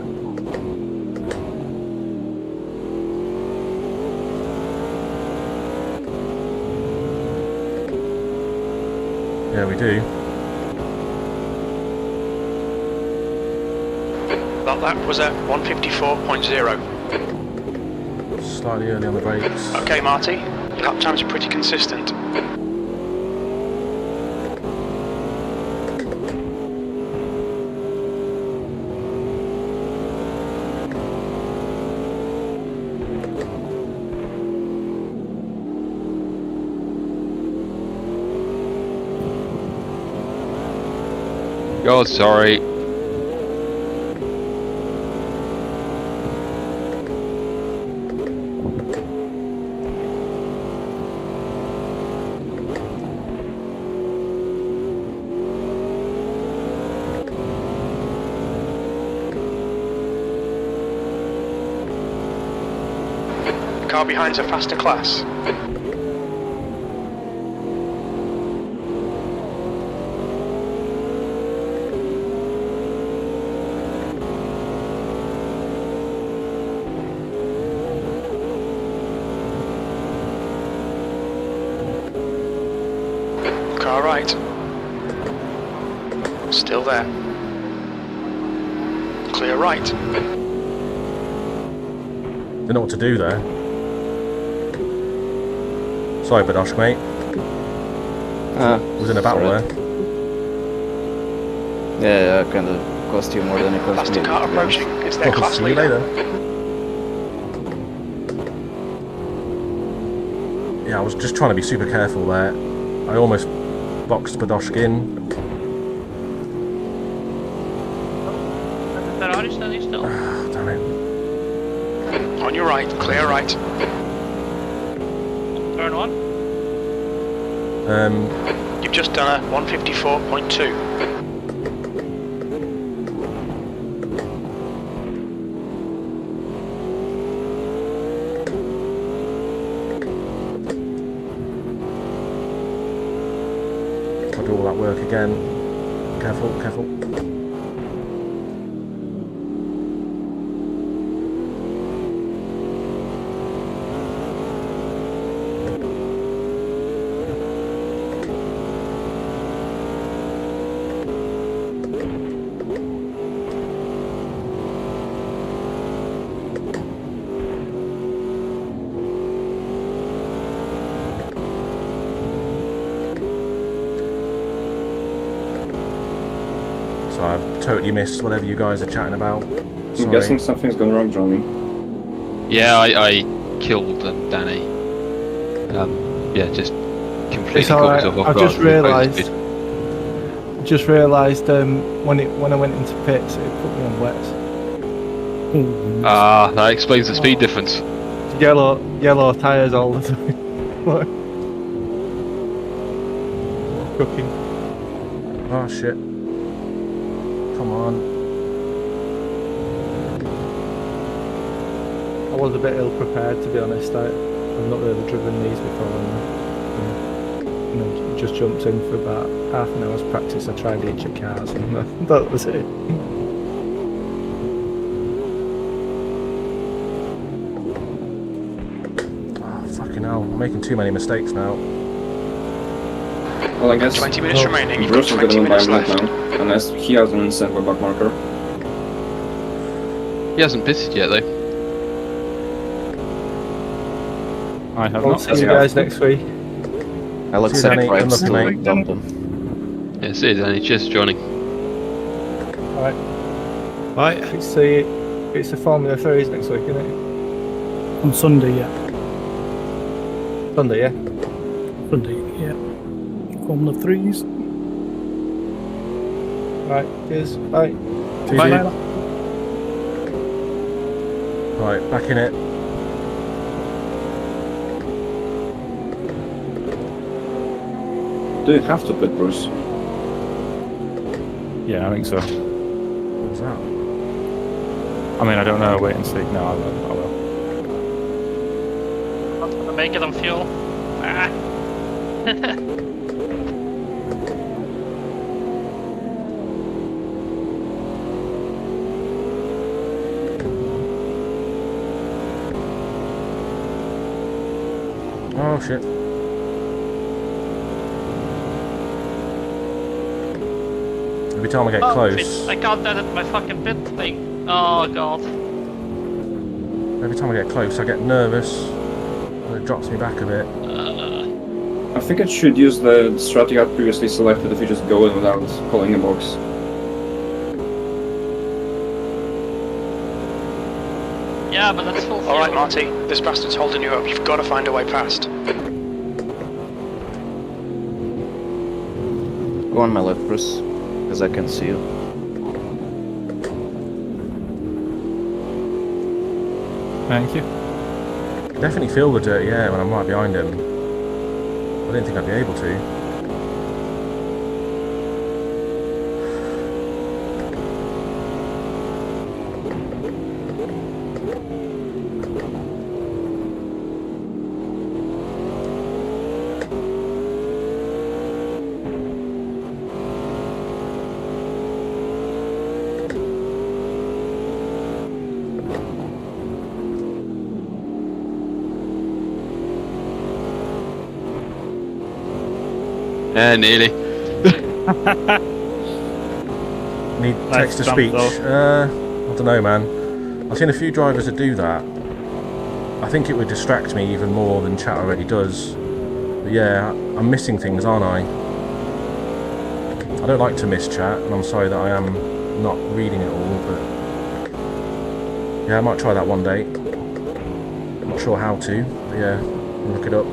Yeah, we do. That lap was at 1:54.0. Slightly early on the brakes. Okay, Marty. Lap times are pretty consistent. Oh, sorry. Car behind's a faster class. Car right. Still there. Clear right. Don't know what to do there. Sorry, Badosh, mate. Was in a battle there. Yeah, kind of cost you more than it cost Faster me. car approaching. It's their class See you leader. later. Yeah, I was just trying to be super careful there. I almost boxed Badosh in. Ferrari standing still. Damn it. On your right. Clear right. Turn 1. You've just done a 154.2. I'll do all that work again. Careful, careful. So I've totally missed whatever you guys are chatting about. I'm guessing something's gone wrong, Johnny. Yeah, I killed Danny. Yeah, just completely It's caught alright. myself off I've guard just with the realised when I went into pits, it put me on wets. Ah, that explains the speed difference. Yellow tyres all the time. Cooking. Oh shit. Come on. I was a bit ill prepared, to be honest. I've not really driven these before, and just jumped in for about half an hour's practice. I tried each of cars, and that was it. Oh, fucking hell. I'm making too many mistakes now. Well, I guess 20 minutes remaining. You've Bruce got is 20 gonna win by a minutes minute left. now, unless he hasn't sent a back marker. He hasn't pitted yet though. I have I'll not. see you guys next week. I'll See you, accept Danny. right Good luck, still mate. dump them. Yes, it is, Danny. Cheers, Johnny. Alright, Bye. it's the Formula 3s next week, isn't it? On Sunday, yeah. Sunday, yeah? Sunday, yeah. Formula 3s. Right, cheers, bye. Bye. Right, back in it. Do you have to pit, Bruce? Yeah, I think so. What was that? I mean, I don't know. Wait and see. No, I will. Not gonna make it on fuel. Ah. Oh shit. Every time I get close, I can't edit my fucking pit thing. Oh god. every time I get close, I get nervous, and it drops me back a bit. I think it should use the strategy I previously selected if you just go in without calling a box. Yeah, but that's full fuel. Alright, Marty. This bastard's holding you up. You've got to find a way past. Go on my left, Bruce. because I can see you. Thank you. I definitely feel the dirty air when I'm right behind him. I didn't think I'd be able to. Nearly. Need Nice text to jump, speech. though. I don't know, man. I've seen a few drivers that do that. I think it would distract me even more than chat already does. But yeah, I'm missing things, aren't I? I don't like to miss chat, and I'm sorry that I am not reading it all, but yeah, I might try that one day. I'm not sure how to, but yeah, I'll look it up.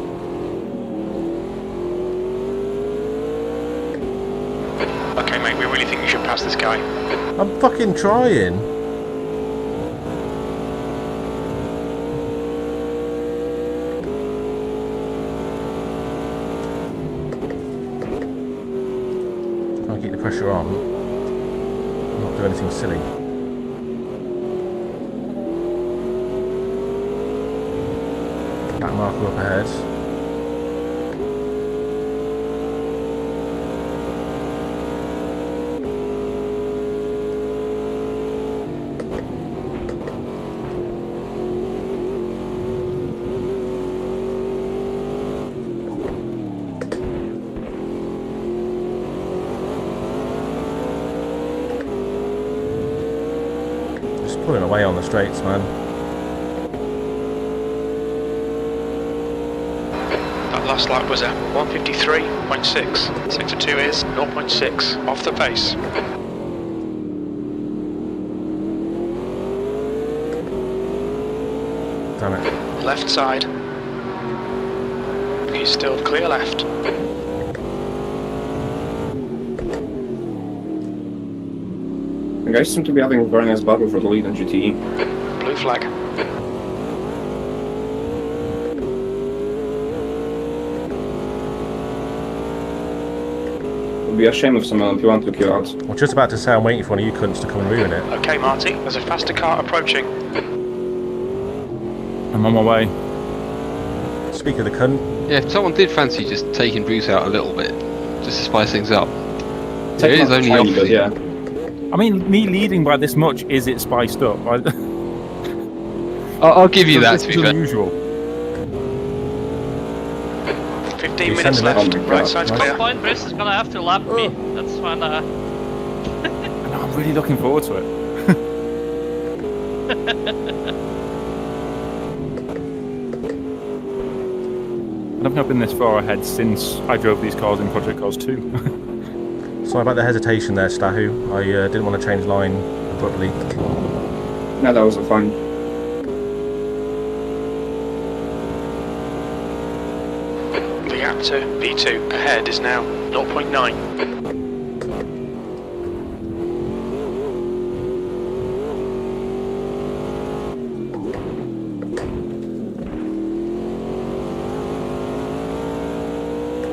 Okay, mate, we really think you should pass this guy. I'm fucking trying. Can't keep the pressure on. Not do anything silly. Back marker up ahead. Pulling away on the straights, man. That last lap was at 153.6. Sector 2 is 0.6 off the pace. Damn it. Left side. He's still clear left. The guys seem to be having a very nice battle for the lead on GT. Blue flag. It would be a shame if some LMP1 took you out. I was just about to say I'm waiting for one of you cunts to come and ruin it. Okay, Marty, there's a faster car approaching. I'm on my way. Speak of the cunt. Yeah, if someone did fancy just taking Bruce out a little bit, just to spice things up. Take It is him out only tiny off. bit, yeah. I mean, me leading by this much, is it spiced up? I'll give you that, to be It's fair. unusual. 15 You're minutes sending left. that on. Right side's Nice. At clear. some point, Bruce is gonna have to lap me. That's when. No, I'm really looking forward to it. I don't think I've been this far ahead since I drove these cars in Project Cars 2. Sorry about the hesitation there, Stahu. I didn't want to change line abruptly. No, that was fine. The gap to V2 ahead is now 0.9.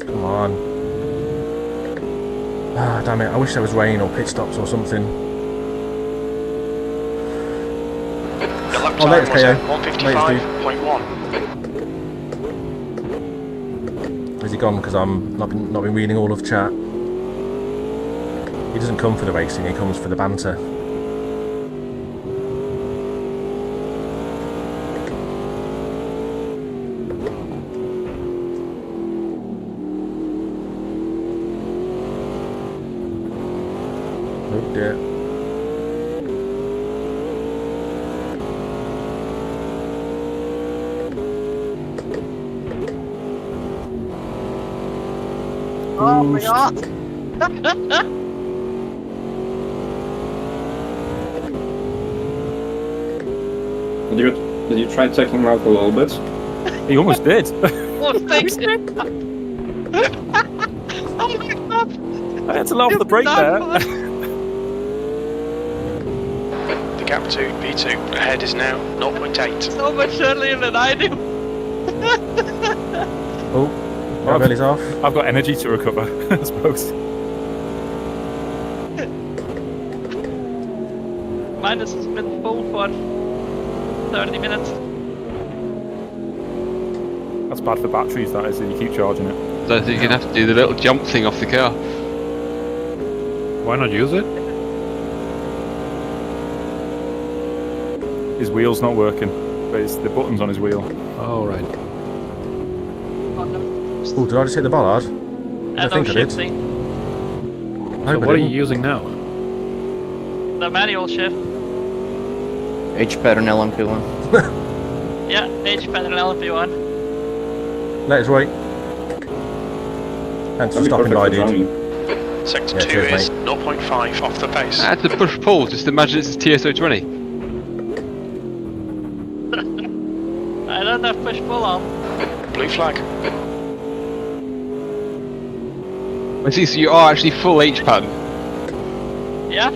Come on. Ah, damn it. I wish there was rain or pit stops or something. The lap Oh, time latest was KO. at 155.1. Has he gone because I'm not been reading all of chat? He doesn't come for the racing, he comes for the banter. Oh dear. Oh my god! Did you try taking him out a little bit? He almost did. Oh, thanks. Oh my god! up! I had to lay off the brake there. The gap to P2 ahead is now 0.8. So much earlier than I do. Oh, my belly's off. I've got energy to recover, I suppose. Mine has been full for 30 minutes. That's bad for batteries, that is, if you keep charging it. So you're going to have to do the little jump thing off the car. Why not use it? His wheel's not working, but it's the buttons on his wheel. Oh, right. Oh no. Oh, did I just hit the bollard? I think I did. Shifting. So what are you using now? The manual shift. H pattern LMP1. Yeah, H pattern LMP1. Let us right. Thanks for stopping by, dude. Sector Yeah, 2 cheers, is 0.5 off the pace. That's a push-pull, just imagine it's a TSO20. I don't have push pull on. Blue flag. I see, so you are actually full H pattern. Yeah.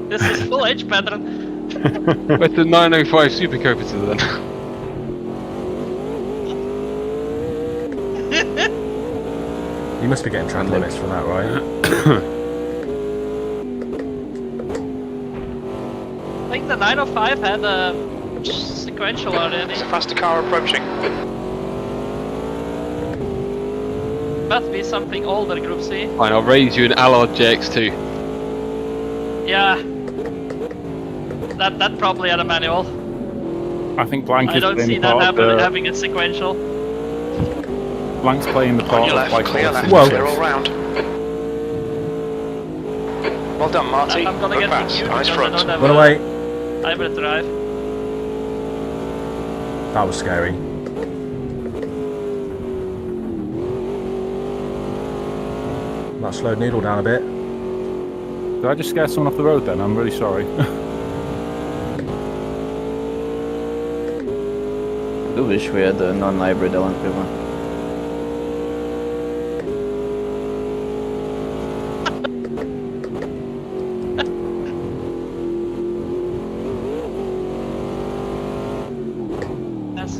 This is full H pattern. Where's the 905 Super Copitor then? You must be getting track limits for that, right? I think the 905 had a sequential already. There's a faster car approaching. Must be something older, Group C. Fine, I'll raise you an Allard JX2. Yeah. That probably had a manual. I think Blank I is don't playing see the part that of the... having a sequential. Blank's playing the On part your of left, like clear left, Whoa. clear all round. Well done, Marty. I'm gonna Good get pass. confused Eyes because I front. don't have Run a away. hybrid drive. That was scary. That slowed Noodle down a bit. Did I just scare someone off the road then? I'm really sorry. I do wish we had a non-hybrid LMP1. Yes.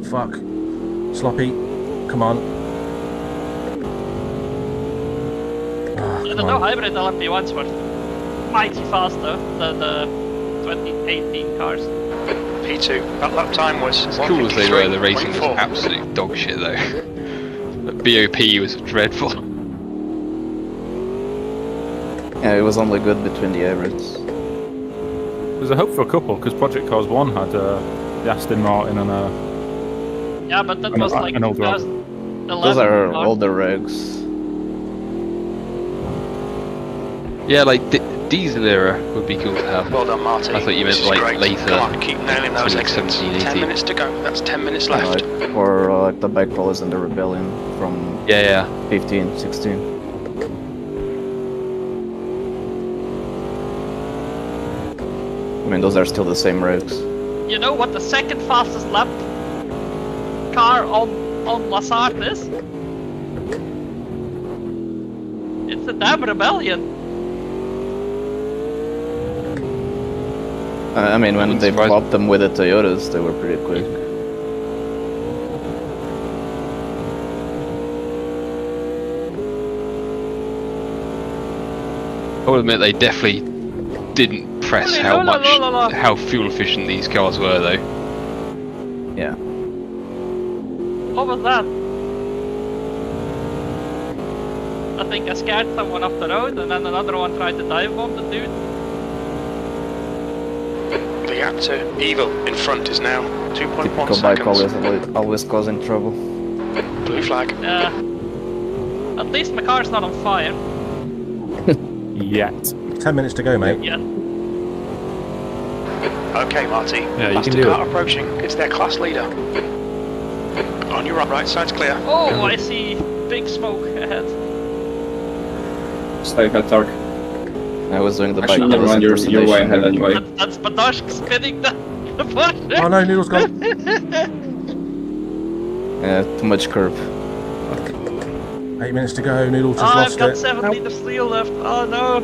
Fuck. Sloppy. Come on. I don't know, hybrid LMP1s were mighty fast though, the 2018 cars. P2, that lap time was As cool as they were, the racing was 153.4. absolute dog shit though. The BOP was dreadful. Yeah, it was only good between the hybrids. There's a hope for a couple, because Project Cars 1 had the Aston Martin and a... Yeah, but that An- was like an older one. 2011. Those are car. older regs. Yeah, like diesel era would be cool to have. Well done, Marty. I thought you meant This is like great. later. Come on, keep nailing those exits. 17, 10 18. minutes to go. That's 10 minutes left. Or like the bike police and the rebellion from Yeah, 15, 16. I mean, those are still the same regs. You know what the second fastest lap car on Lassard is? It's the damn Rebellion. I mean, when Wouldn't they surprise popped them with the Toyotas, they were pretty quick. I will admit they definitely didn't press how fuel efficient these cars were though. Yeah. What was that? I think I scared someone off the road and then another one tried to dive bomb the dude. The gap to Evil in front is now 2.1 Typical bike seconds. always causing trouble. Blue flag. At least my car's not on fire. Yet. 10 minutes to go, mate. Yeah. Okay, Marty. Yeah, you Faster can do car it. approaching. It's their class leader. On your right side's clear. Oh, I see big smoke ahead. Stay ahead, Tark. I was doing the Actually, bike never mind, police you're way impersonation. ahead anyway. That's Badash spinning the Porsche. Oh no, Noodle's gone. Yeah, too much curb. 8 minutes to go. Noodle just I've lost got it. 7 liters steel left. Oh no.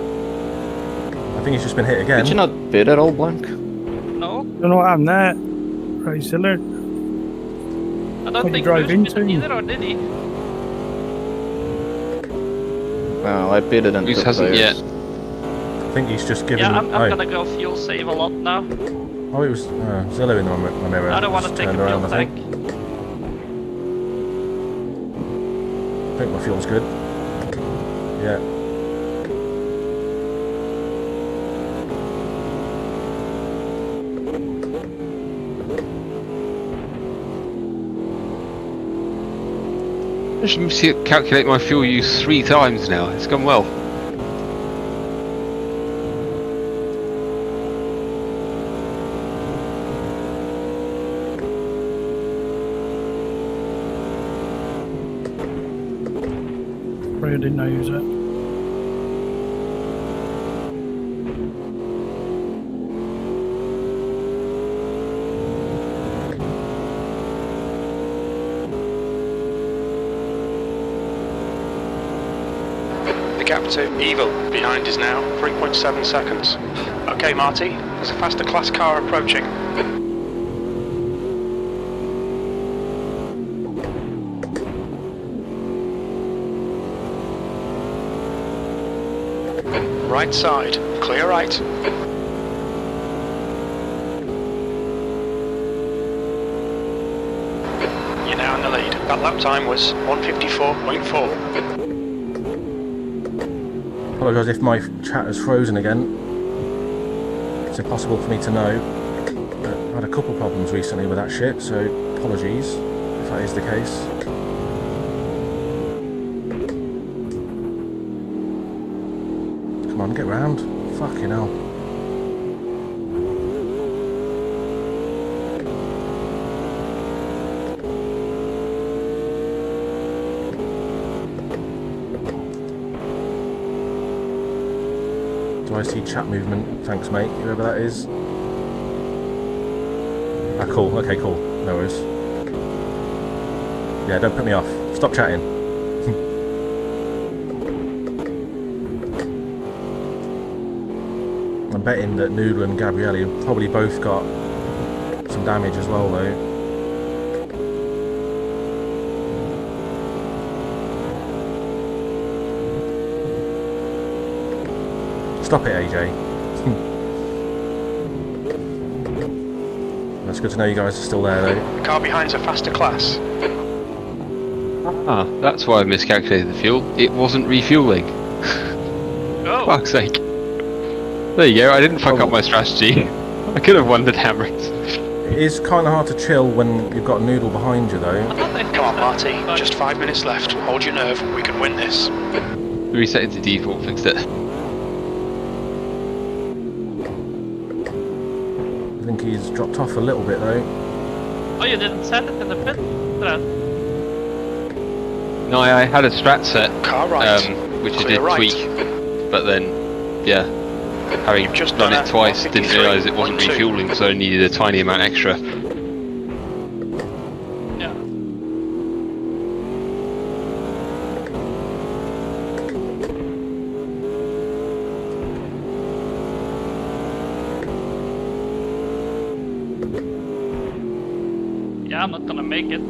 I think he's just been hit again. Did you not pit at all, Blank? No. Don't know what happened there. Right, Zilla. I don't What you think drive Bruce pitted into? either, or did he? Well, I pitted and Bruce took hasn't tires. yet. I think he's just given. Yeah, I'm oh. gonna go fuel save a lot now. Oh, it was Zillow in my mirror. I don't want to Just take a turned fuel around, I tank. think my fuel's good. Yeah. I should calculate my fuel use 3 times now. It's gone well. Sorry, I didn't know you was it. The gap to Evil behind is now 3.7 seconds. Okay, Marty, there's a faster class car approaching. Right side, clear right. You're now in the lead. That lap time was 1:54.4. Apologise if my chat has frozen again. It's impossible for me to know. I've had a couple problems recently with that shit, so apologies if that is the case. Come on, get round. Fucking hell. Do I see chat movement? Thanks, mate, whoever that is. Ah, cool. Okay, cool. No worries. Yeah, don't put me off. Stop chatting. I'm betting that Noodle and Gabriele have probably both got some damage as well, though. Stop it, AJ. That's good to know you guys are still there, though. The car behind's a faster class. Ah, that's why I miscalculated the fuel. It wasn't refueling. Oh. Fuck's sake. There you go, I didn't fuck up my strategy. I could have won the damn race. It is kind of hard to chill when you've got a Noodle behind you, though. Come on, Marty, just 5 minutes left. Hold your nerve, we can win this. Reset it to default, fixed it. I think he's dropped off a little bit, though. Oh, you didn't set it in the pit? No, I had a strat set, Car right. which I Clear did right. tweak, but then, yeah, having Just done done it a twice, didn't realise it wasn't 153.12. refueling, so I needed a tiny amount extra. Yeah. Yeah, I'm not gonna make it.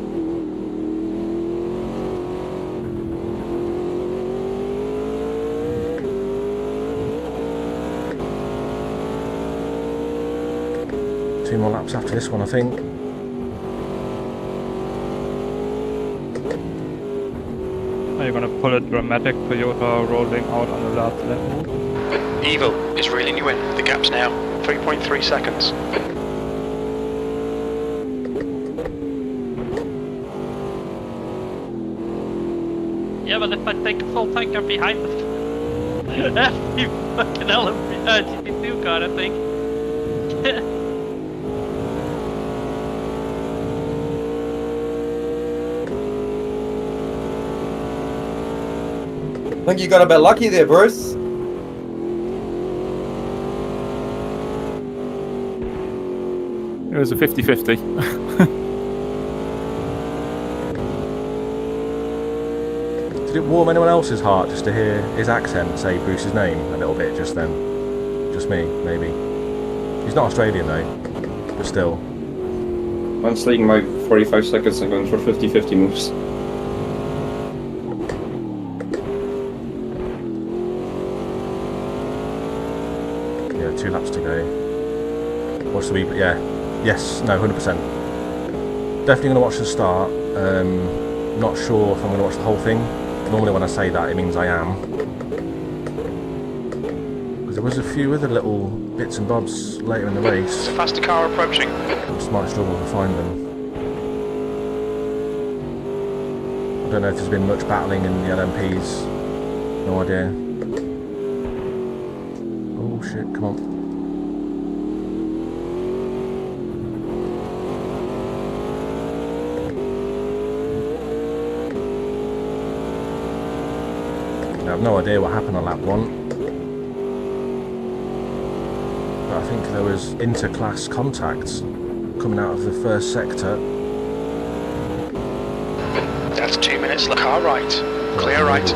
Two more laps after this one, I think. Are you gonna pull a dramatic Toyota rolling out on the last lap? Evil is reeling you in. The gap's now 3.3 seconds. Yeah, but if I take a full tank, I'm behind the you fucking GP2 car, I think. I think you got a bit lucky there, Bruce. It was a 50-50. Did it warm anyone else's heart just to hear his accent say Bruce's name a little bit just then? Just me, maybe. He's not Australian though, but still. I'm slaying my 45 seconds and going for 50-50 moves. Yeah, 2 laps to go. Watch the wee, yeah. Yes, no, 100%. Definitely going to watch the start. Not sure if I'm going to watch the whole thing. Normally when I say that, it means I am. Because there was a few other little bits and bobs later in the race. There's a faster car approaching. Just might struggle to find them. I don't know if there's been much battling in the LMPs. No idea. Oh shit, come on. I have no idea what happened on lap 1. But I think there was inter-class contact coming out of the first sector. That's 2 minutes. Car right. Clear right.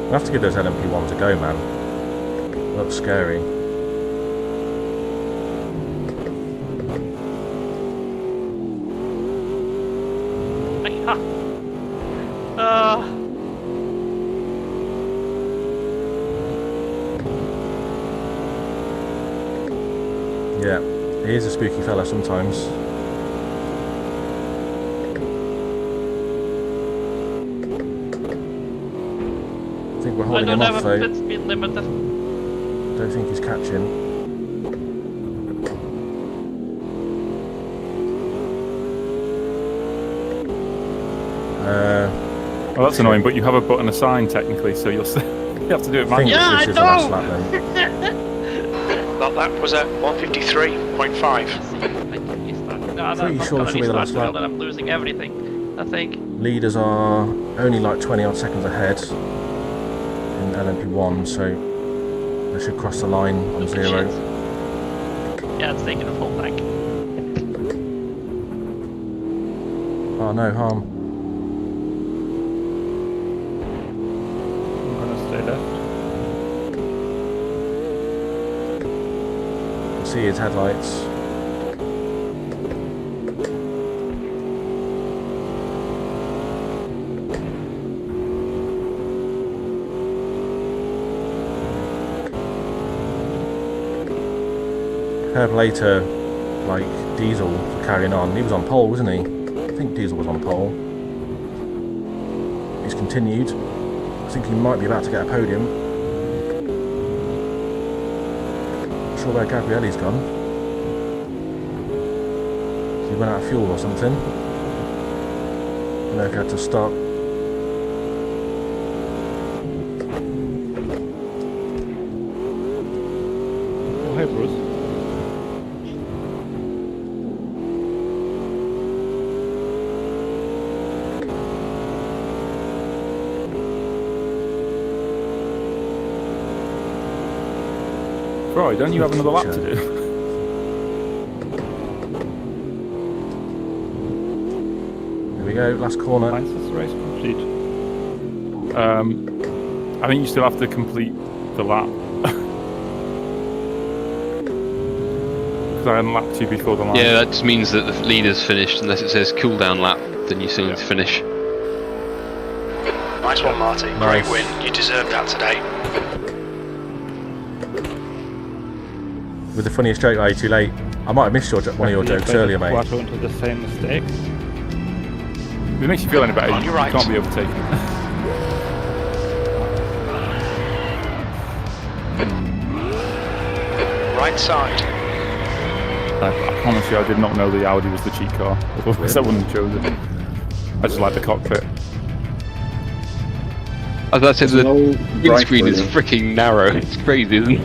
I have to give those LMP1s a go, man. They look scary. Yeah, he is a spooky fella sometimes. I think we're holding him off though. Don't think he's catching. Well, that's annoying, but you have a button assigned technically, so you'll you have to do it manually. Yeah, I know! That lap was at 153.5. Pretty sure this will be the last lap. I'm losing everything, I think. Leaders are only like 20 odd seconds ahead in LMP1, so they should cross the line on 0. Yeah, it's taking a full tank. Oh, no harm. I'm gonna stay left. See his headlights. Kerb later, like Diesel for carrying on. He was on pole, wasn't he? I think Diesel was on pole. He's continued. I think he might be about to get a podium. Not sure where Gabrielli's gone. He went out of fuel or something. I don't know if he had to stop. Oh, hey, Bruce. Roy, don't you have another lap to do? Here we go, last corner. Is the race complete? I think you still have to complete the lap. Because I unlapped you before the line. Yeah, that just means that the leader's finished. Unless it says cooldown lap, then you still need to finish. Nice one, Marty. Nice. Great win. You deserved that today. With the funniest joke, are you too late? I might have missed one of your jokes earlier, mate. Quattro into the same mistakes. If it makes you feel any better, On you your right. can't be overtaken. Right side. I promise you, I did not know the Audi was the cheat car. Otherwise, I wouldn't have chosen it. I just like the cockpit. I was about to say, the no windscreen bright is for you. freaking narrow. It's crazy, isn't it?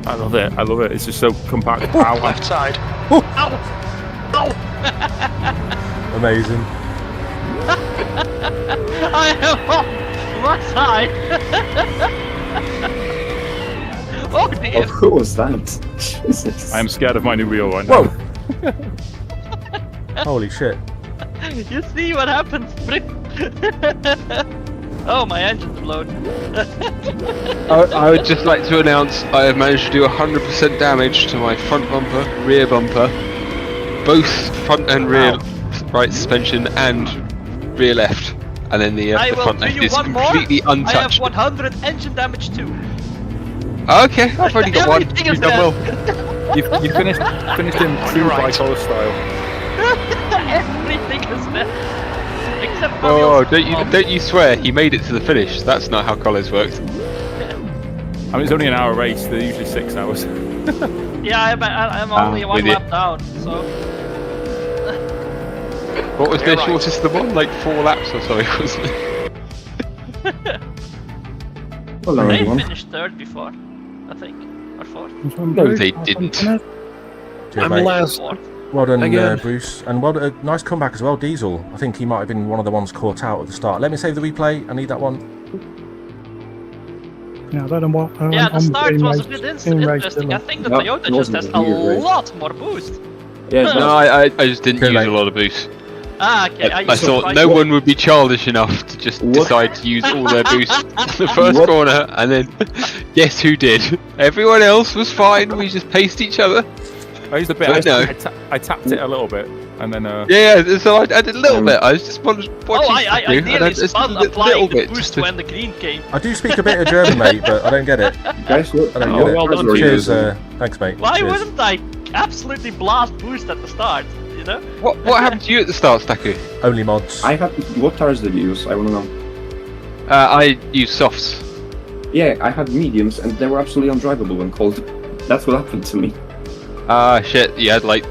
I love it. I love it. It's just so compact. Ow. Left side. Amazing. I am on my side. Oh dear. Oh, who was that? Jesus. I am scared of my new wheel right now. Whoa! Holy shit. You see what happens, Brit? Oh, my engine's blown. I would just like to announce I have managed to do 100% damage to my front bumper, rear bumper, both front and rear right suspension and rear left. And then the front left is completely untouched. I have 100 engine damage too. Okay, I've only got one. Everything You've is done well. You finished in true bicolor style. Everything is dead. Except for Oh, don't you swear he made it to the finish. That's not how college works. I mean, it's only an hour race. They're usually 6 hours. Yeah, I'm only one lap down, so. What was their shortest of the one? Like 4 laps or so, wasn't it? Hello, They everyone. finished third before, I think, or fourth. No, they didn't. Cheers, I'm mate. last. Well done, Again. Bruce. And well, nice comeback as well, Diesel. I think he might have been one of the ones caught out at the start. Let me save the replay. I need that one. Yeah, I don't know what. Yeah, the start was a bit interesting. I think the Toyota just has a lot more boost. Yeah, No, I just didn't use a lot of boost. Ah, okay. I thought no one would be childish enough to just decide to use all their boost in the first corner, and then guess who did? Everyone else was fine. We just paced each other. I used a bit. I tapped it a little bit, and then. Yeah, so I did a little bit. I was just watching. I nearly spun applying the boost when the green came. I do speak a bit of German, mate, but I don't get it. Guys, look. I don't get it. Well done, Cheers, thanks, mate. Why Cheers. wouldn't I absolutely blast boost at the start? You know? What happened to you at the start, Staku? Only mods. What tires did you use? I wanna know. I used softs. Yeah, I had mediums, and they were absolutely undrivable when cold. That's what happened to me. Shit, you had like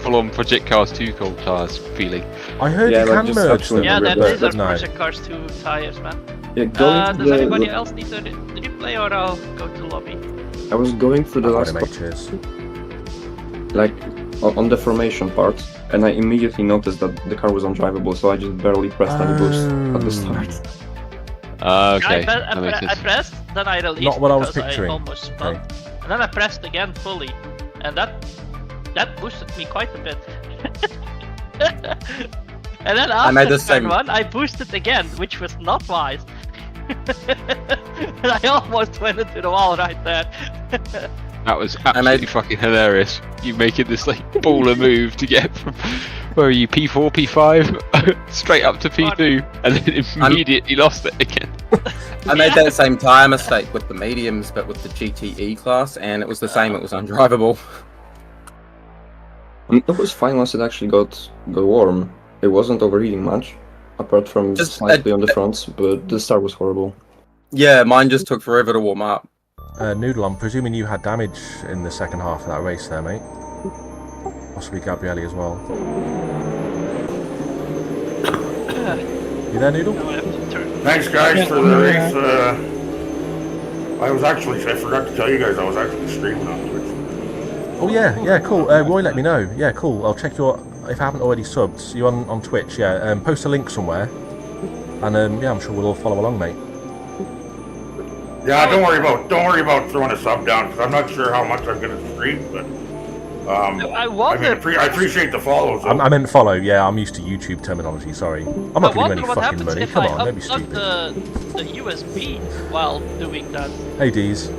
full-on Project Cars 2 cold tires feeling. I heard Yeah, you like can just merge actually- them. Yeah, that but is our no. Project Cars 2 tires, man. Yeah, Does anybody else need to replay, or I'll go to lobby? I was going through the I've last got it, mate, cheers. like on the formation part, and I immediately noticed that the car was undrivable, so I just barely pressed any boost at the start. Okay, that makes I sense. pressed, then I released Not what I was because picturing. almost spun. Okay. And then I pressed again fully, and that boosted me quite a bit. And then after turn 1, I boosted again, which was not wise. And I almost went into the wall right there. That was absolutely fucking hilarious. You making this like baller move to get from where are you, P4, P5, straight up to P2, and then immediately lost it again. I made that same tire mistake with the mediums, but with the GTE class, and it was the same. It was undrivable. It was fine once it actually got warm. It wasn't overheating much, apart from Just slightly on the fronts, but the start was horrible. Yeah, mine just took forever to warm up. Noodle, I'm presuming you had damage in the second half of that race there, mate. Possibly Gabriele as well. You there, Noodle? Thanks, guys, for the race. I forgot to tell you guys, I was actually streaming on Twitch. Oh yeah, cool. Roy let me know. Yeah, cool. I'll check your, if I haven't already subbed, you on Twitch, yeah. Post a link somewhere. And yeah, I'm sure we'll all follow along, mate. Yeah, don't worry about throwing a sub down, because I'm not sure how much I'm going to stream, but I appreciate the follows. I meant follow, yeah, I'm used to YouTube terminology, sorry. I'm not giving you any fucking money, come on, don't be stupid. the USB while doing that. Hey Deez.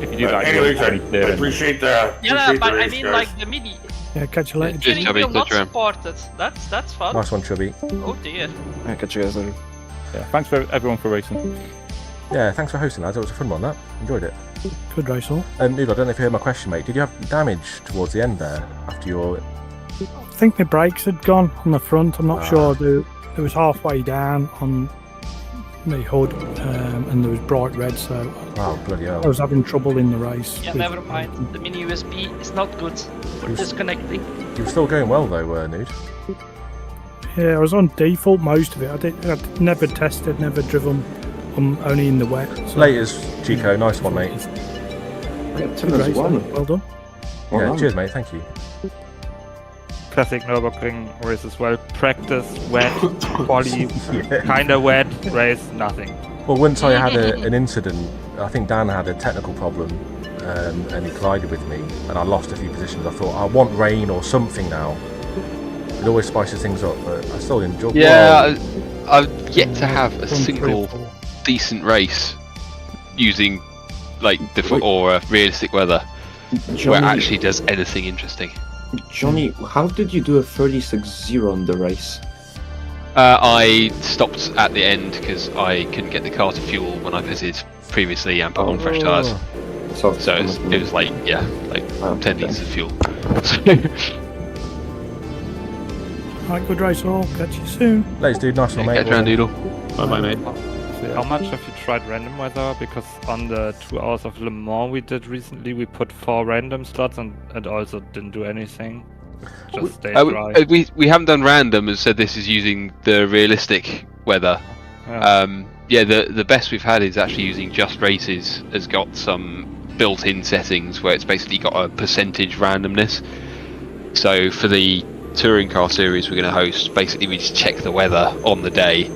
If you do that, anyways, I appreciate the Yeah, but race, I mean guys. like the MIDI. Yeah, catch you later. Just Chubby, Not good supported. That's fun. Nice one, Chubby. Oh dear. I'll catch you guys later. Yeah, thanks for everyone for racing. Yeah, thanks for hosting, lads. It was a fun one, that. Enjoyed it. Good race, all. Noodle, I don't know if you heard my question, mate. Did you have damage towards the end there after your... I think my brakes had gone on the front. I'm not sure. It was halfway down on my hood, and there was bright red, so Oh, bloody hell. I was having trouble in the race. Yeah, never mind. The mini USB is not good for disconnecting. You were still going well, though, Nood. Yeah, I was on default most of it. I'd never tested, never driven. I'm only in the wet. So. Laters, Chico. Nice one, mate. Yeah, Good race, well done. Yeah, cheers, mate. Thank you. classic Nürburgring race as well. Practice, wet, quali, kinda wet, race, nothing. Well, once I had an incident, I think Dan had a technical problem, and he collided with me, and I lost a few positions. I thought, I want rain or something now. It always spices things up, but I still enjoy. Yeah, I've yet to have a single decent race using like different or realistic weather where it actually does anything interesting. Johnny, how did you do a 36-0 in the race? I stopped at the end because I couldn't get the car to fuel when I pitted previously and put on fresh tyres. So it was like 10 litres of fuel. Right, good race all. Catch you soon. Let's do nice one, mate. Catch you around, Doodle. Bye, mate. How much have you tried random weather? Because on the 2 hours of Le Mans we did recently, we put 4 random slots and also didn't do anything. Just stayed dry. We haven't done random and said this is using the realistic weather. Yeah. The best we've had is actually using JustRace's has got some built-in settings where it's basically got a percentage randomness. So for the touring car series we're going to host, basically we just check the weather on the day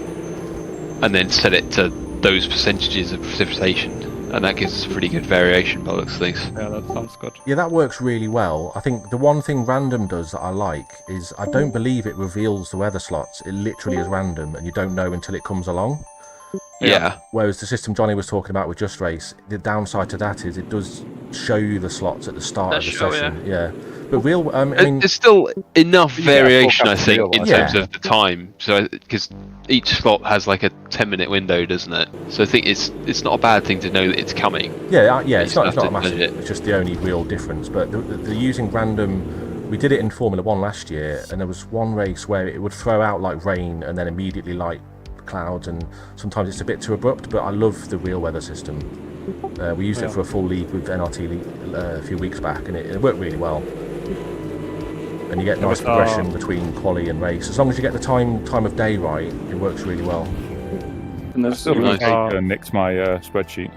and then set it to those percentages of precipitation, and that gives us a pretty good variation by the looks of things. Yeah, that sounds good. Yeah, that works really well. I think the one thing random does that I like is I don't believe it reveals the weather slots. It literally is random and you don't know until it comes along. Yeah. Whereas the system Johnny was talking about with JustRace, the downside to that is it does show you the slots at the start of the session. Yeah. But I mean, there's still enough variation, I think, in terms of the time. So because each slot has like a 10-minute window, doesn't it? So I think it's not a bad thing to know that it's coming. Yeah, it's not massive. It's just the only real difference. But the using random, we did it in Formula 1 last year, and there was one race where it would throw out like rain and then immediately light clouds, and sometimes it's a bit too abrupt. But I love the real weather system. We used it for a full league with NRT a few weeks back, and it worked really well. And you get nice progression between quali and race. As long as you get the time of day right, it works really well. And there's still nicked my spreadsheet.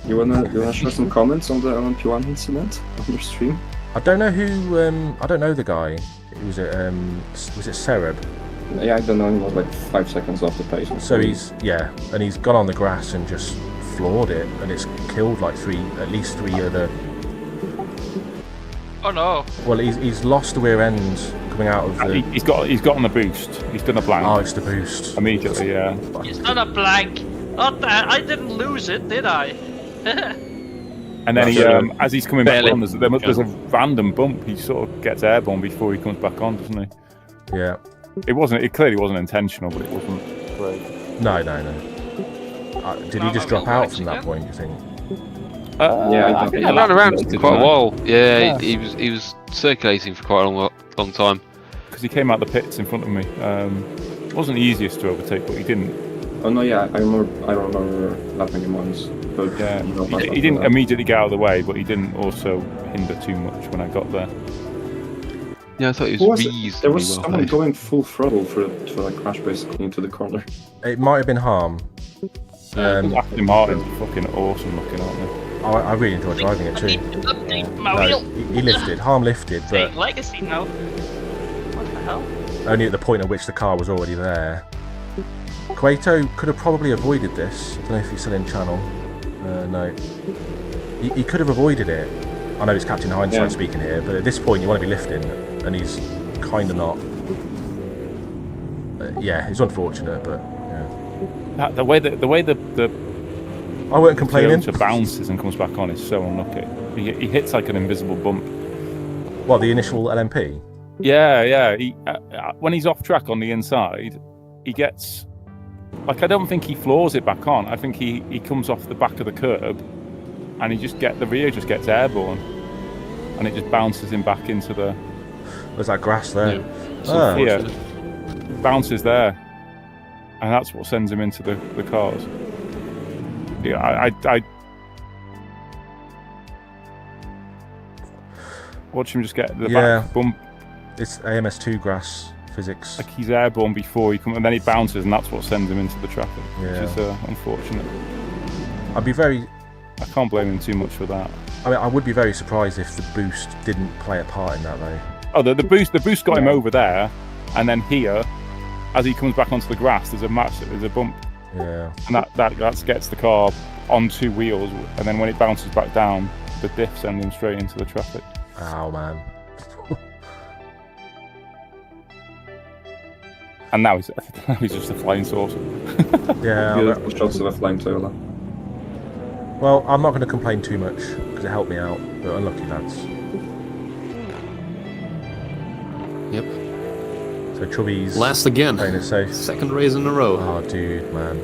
You wanna share some comments on the LMP1 incident on your stream? I don't know who. I don't know the guy. Was it Sereb? Yeah, I don't know. He was like 5 seconds off the pace. So he's gone on the grass and just floored it, and it's killed like at least three other. Oh no! Well, he's lost the rear end coming out of the. He's got on the boost. He's done a blank. Oh, it's the boost. Immediately, yeah. He's done a blank. What the? I didn't lose it, did I? And then he, as he's coming back on, there's a random bump. He sort of gets airborne before he comes back on, doesn't he? Yeah. It clearly wasn't intentional, but it wasn't great. No. Did he just drop out from that point, you think? I think I ran around for quite a while. Yeah, he was circulating for quite a long time. Because he came out the pits in front of me. It wasn't the easiest to overtake, but he didn't. Oh no, yeah, I remember lapping him once. But yeah, he didn't immediately get out of the way, but he didn't also hinder too much when I got there. Yeah, I thought he was reasonably There was well someone played. going full throttle for like crash basically into the corner. It might have been Harm. Aston Martin's fucking awesome looking, aren't they? I really enjoyed driving it too. He lifted. Harm lifted, but Legacy now. What the hell? only at the point at which the car was already there. Cueto could have probably avoided this. I don't know if he's still in channel. No. He could have avoided it. I know it's Captain Hindsight speaking here, but at this point you want to be lifting, and he's kind of not. It's unfortunate, but yeah. The way the I weren't complaining. Bounces and comes back on is so unlucky. He hits like an invisible bump. What, the initial LMP? Yeah. He, when he's off track on the inside, he gets like I don't think he floors it back on. I think he comes off the back of the curb, and the rear just gets airborne, and it just bounces him back into the. There's that grass there. Yeah. Bounces there, and that's what sends him into the cars. Yeah, I watch him just get the back bump. It's AMS2 grass physics. Like he's airborne before he comes, and then he bounces, and that's what sends him into the traffic, which is unfortunate. I can't blame him too much for that. I mean, I would be very surprised if the boost didn't play a part in that, though. Oh, the boost got him over there, and then here, as he comes back onto the grass, there's a bump. Yeah. And that gets the car on two wheels, and then when it bounces back down, the diff sends him straight into the traffic. Ow, man. And now he's just a flying saucer. Yeah. Beautiful shots of a flamethrower. Well, I'm not going to complain too much because it helped me out, but unlucky lads. Yep. So Chubby's last again. playing it safe. Second race in a row. Oh, dude, man.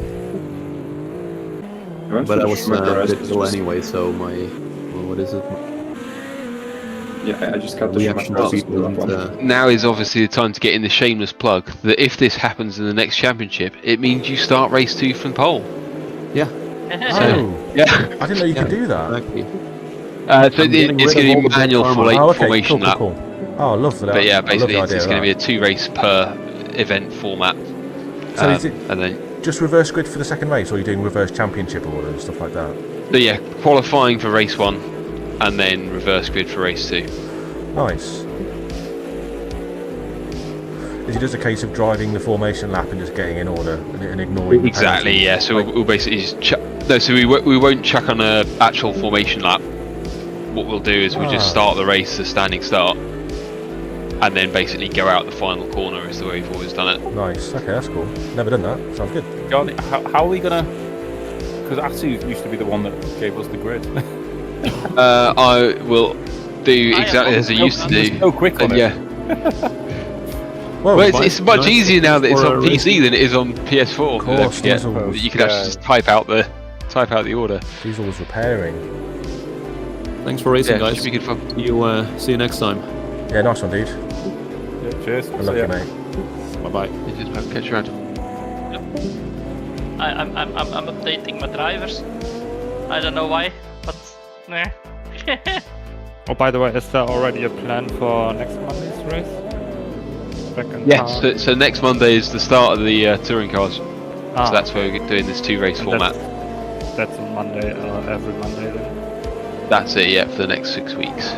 But I was a bit low anyway, so my what is it? Yeah, I just got the reaction to people. Now is obviously the time to get in the shameless plug that if this happens in the next championship, it means you start race 2 from pole. Yeah. Oh, yeah. I didn't know you could do that. Exactly. So it's going to be manual formation lap. Cool. Oh, I love that. But yeah, basically it's going to be a 2 race per event format. So is it and then just reverse grid for the second race, or are you doing reverse championship order and stuff like that? So yeah, qualifying for race 1, and then reverse grid for race 2. Nice. Is it just a case of driving the formation lap and just getting in order and ignoring? Exactly. Yeah. So we'll basically just so we won't chuck on a actual formation lap. What we'll do is we'll just start the race a standing start, and then basically go out the final corner is the way we've always done it. Nice. Okay, that's cool. Never done that. Sounds good. God, how are we gonna? Because Atsu used to be the one that gave us the grid. I will do exactly as I used to do. So quick on it. Yeah. Well, it's much easier now that it's on PC than it is on PS4. Of course, you can actually just type out the order. Diesel's repairing. Thanks for racing, guys. Should be good fun. See you next time. Yeah, nice one, dude. Yeah, cheers. I love you, mate. Bye bye. Catch you around. I'm updating my drivers. I don't know why, but nah. Oh, by the way, is there already a plan for next Monday's race? Yes. So next Monday is the start of the touring cars. So that's where we're doing this 2 race format. That's on Monday, every Monday then. That's it. Yeah, for the next 6 weeks.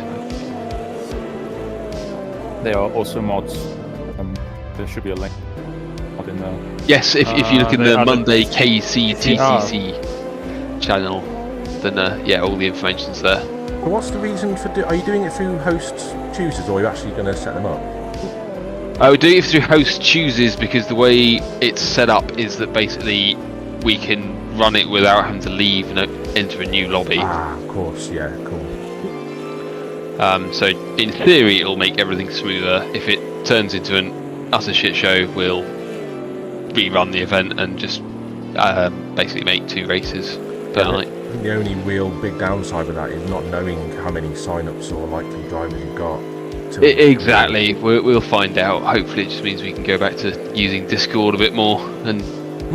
They are also mods. There should be a link mod in there. Yes, if you look in the Monday KCTCC channel, then yeah, all the information's there. But what's the reason for? Are you doing it through host choosers, or are you actually going to set them up? I would do it through host chooses because the way it's set up is that basically we can run it without having to leave and enter a new lobby. Ah, of course, yeah, cool. So in theory it'll make everything smoother. If it turns into an utter shit show, we'll rerun the event and just basically make 2 races per night. The only real big downside with that is not knowing how many sign-ups or likely drivers you've got. Exactly, we'll find out. Hopefully it just means we can go back to using Discord a bit more and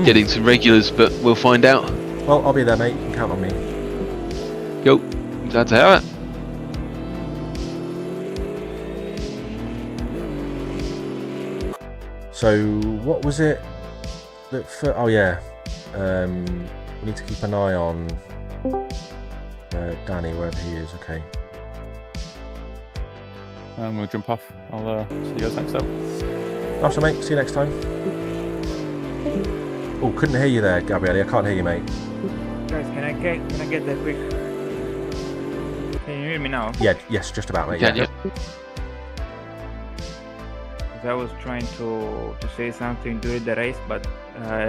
getting some regulars, but we'll find out. Well, I'll be there, mate. You can count on me. Yo, glad to have it. So, what was it that oh yeah, we need to keep an eye on Danny, wherever he is, okay. I'm going to jump off. I'll see you guys next time. Awesome, mate. See you next time. Oh, couldn't hear you there, Gabriele. I can't hear you, mate. Guys, can I get that quick? Can you hear me now? Yeah, yes, just about, mate. Yeah. I was trying to say something during the race, but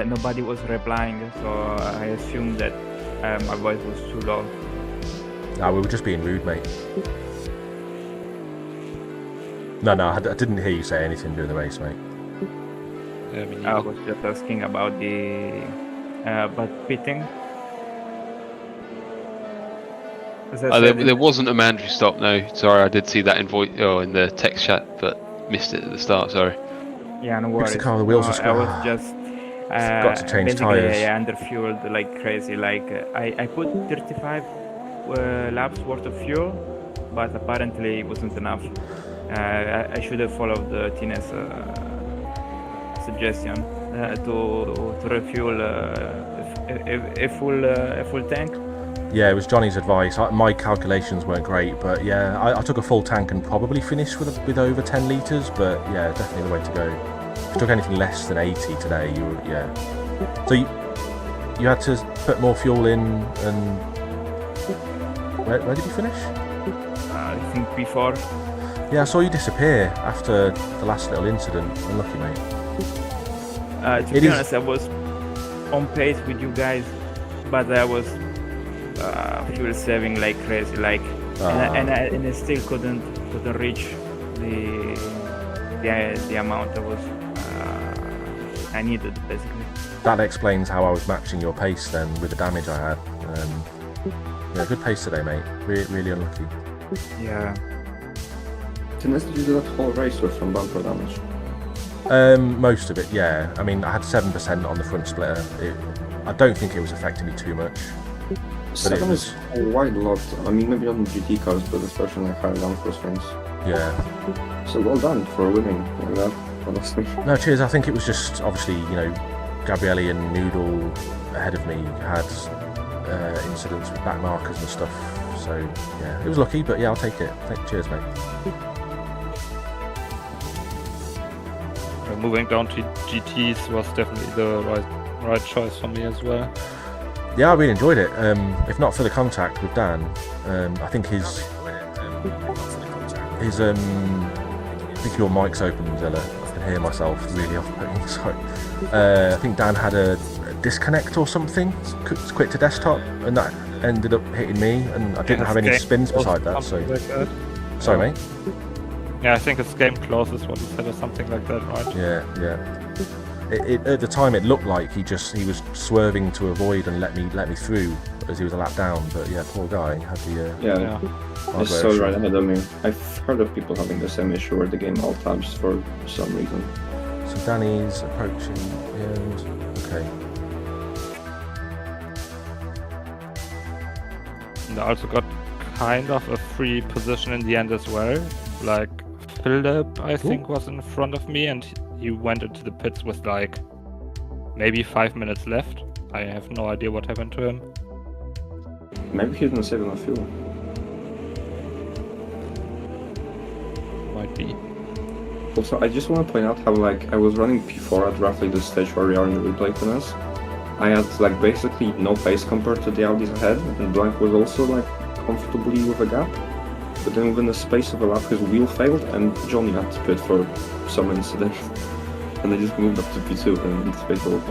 nobody was replying, so I assumed that my voice was too low. No, we were just being rude, mate. No, I didn't hear you say anything during the race, mate. I was just asking about the pitting. There wasn't a mandatory stop, no. Sorry, I did see that in the text chat, but missed it at the start. Sorry. Yeah, no worries. The car, the wheels I was just got to change tires. I underfueled like crazy. Like I put 35 laps worth of fuel, but apparently it wasn't enough. I should have followed Tina's suggestion to refuel a full tank. Yeah, it was Johnny's advice. My calculations weren't great, but yeah, I took a full tank and probably finished with over 10 litres, but yeah, definitely the way to go. If you took anything less than 80 today, yeah. So you had to put more fuel in, and where did you finish? I think P4. Yeah, I saw you disappear after the last little incident. Unlucky, mate. To be honest, I was on pace with you guys, but I was fuel saving like crazy, and I still couldn't reach the amount I needed, basically. That explains how I was matching your pace then with the damage I had. Yeah, good pace today, mate. Really unlucky. Yeah. Did you do that whole race with some bumper damage? Most of it, yeah. I mean, I had 7% on the front splitter. I don't think it was affecting me too much. But 7 is quite a lot. I mean, maybe on GT cars, but especially in higher downforce things. Yeah. So well done for winning like that, honestly. No, cheers. I think it was just, obviously, Gabrielli and Noodle ahead of me had incidents with back markers and stuff. So, yeah, it was lucky, but yeah, I'll take it. Cheers, mate. Moving down to GTs was definitely the right choice for me as well. Yeah, I really enjoyed it. If not for the contact with Dan, I think I think your mic's open, Zella. I can hear myself really off-putting. Sorry. I think Dan had a disconnect or something, quick to desktop, and that ended up hitting me, and I didn't have any spins beside that. So, sorry, mate. Yeah, I think his game close is what he said, or something like that, right? Yeah. At the time, it looked like he was swerving to avoid and let me through as he was a lap down. But yeah, poor guy had the He's so right ahead of me. I've heard of people having the same issue where the game alt tabs for some reason. So Danny's approaching the end. Okay. And I also got kind of a free position in the end as well. Like Philip, I think, was in front of me, and he went into the pits with like maybe 5 minutes left. I have no idea what happened to him. Maybe he didn't save enough fuel. Might be. Also, I just want to point out how I was running P4 at roughly the stage where we are in the replay fitness. I had basically no pace compared to the Audis ahead, and Blank was also comfortably with a gap. But then within the space of a lap, his wheel failed, and Johnny had to pit for some incident. And I just moved up to P2 in the space of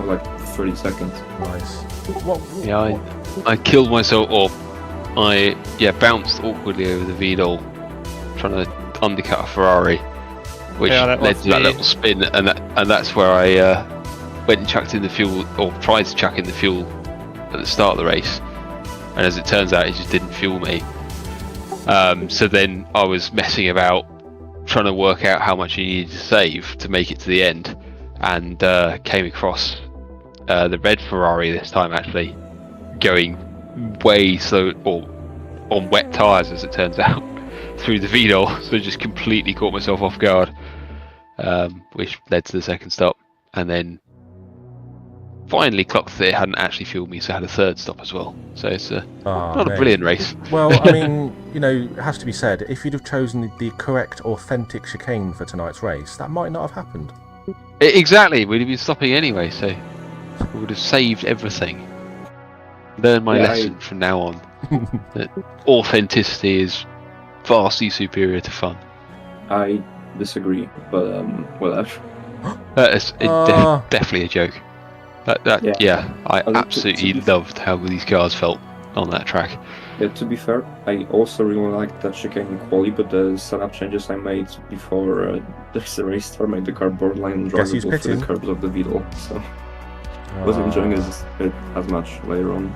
30 seconds. Nice. Yeah, I killed myself, or I bounced awkwardly over the Vidal, trying to undercut a Ferrari, which led to that little spin, and that's where I went and chucked in the fuel, or tried to chuck in the fuel at the start of the race, and as it turns out, it just didn't fuel me. So then I was messing about trying to work out how much you needed to save to make it to the end, and came across the red Ferrari this time, actually going way slow, or on wet tyres as it turns out, through the Vidal, so just completely caught myself off guard, which led to the second stop, and then finally clocked that it hadn't actually fueled me, so I had a third stop as well. So it's not a brilliant race. Well, I mean, it has to be said, if you'd have chosen the correct, authentic chicane for tonight's race, that might not have happened. Exactly, we'd have been stopping anyway, so we would have saved everything. Learn my lesson from now on. That authenticity is vastly superior to fun. I disagree, but whatever. That is definitely a joke. I absolutely loved how these cars felt on that track. Yeah, to be fair, I also really liked that chicane in quali, but the setup changes I made before the race start made the car borderline drivable for the curbs of the Vidal, so I wasn't enjoying it as much later on.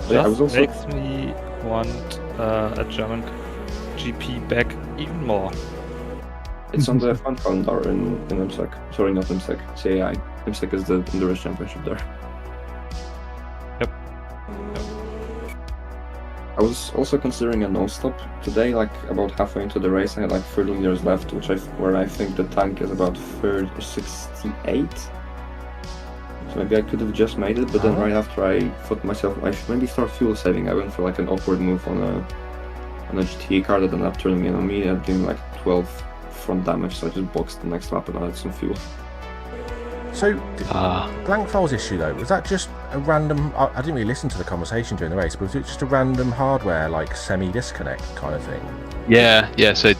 I was also makes me want a German GP back even more. It's on the front calendar in IMSEC. Sorry, not IMSEC. CAI. IMSEC is the Endurance Championship there. Yep. I was also considering a non-stop today, about halfway into the race. I had 30 meters left, where I think the tank is about 68. So maybe I could have just made it, but then right after I thought to myself, I should maybe start fuel saving. I went for like an awkward move on a GTE car that ended up turning in on me and doing like 12 front damage, so I just boxed the next lap and added some fuel. So, Blank File's issue though, was that just a random, I didn't really listen to the conversation during the race, but was it just a random hardware, like semi-disconnect kind of thing? Yeah, so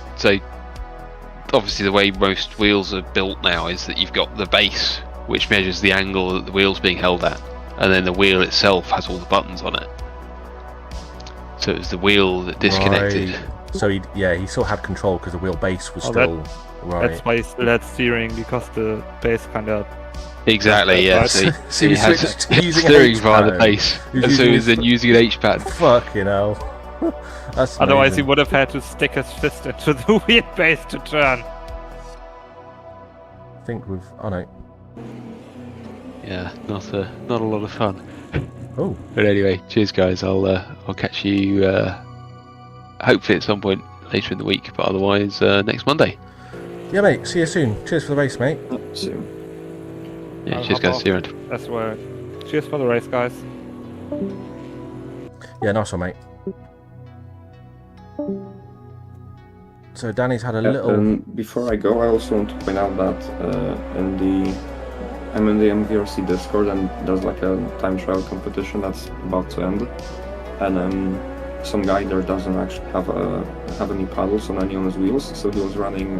obviously the way most wheels are built now is that you've got the base, which measures the angle that the wheel's being held at, and then the wheel itself has all the buttons on it. So it was the wheel that disconnected. Right. So he still had control because the wheel base was still... Right. That's why he still had steering, because the base kind of... Exactly, yeah. Right. So he had steering via the base, and so he was then using an H-pad. Fucking hell. That's Otherwise amazing. he would have had to stick his fist into the wheel base to turn. I think we've... Oh no. Yeah, not a lot of fun. Oh. But anyway, cheers guys. I'll catch you hopefully at some point later in the week, but otherwise next Monday. Yeah, mate. See you soon. Cheers for the race, mate. See you. Yeah, cheers guys. See you around. That's where. Cheers for the race, guys. Yeah, nice one, mate. So Danny's had a little... before I go, I also want to point out that I'm in the MVRC Discord, and there's like a time trial competition that's about to end, and some guy there doesn't actually have any paddles on any of his wheels, so he was running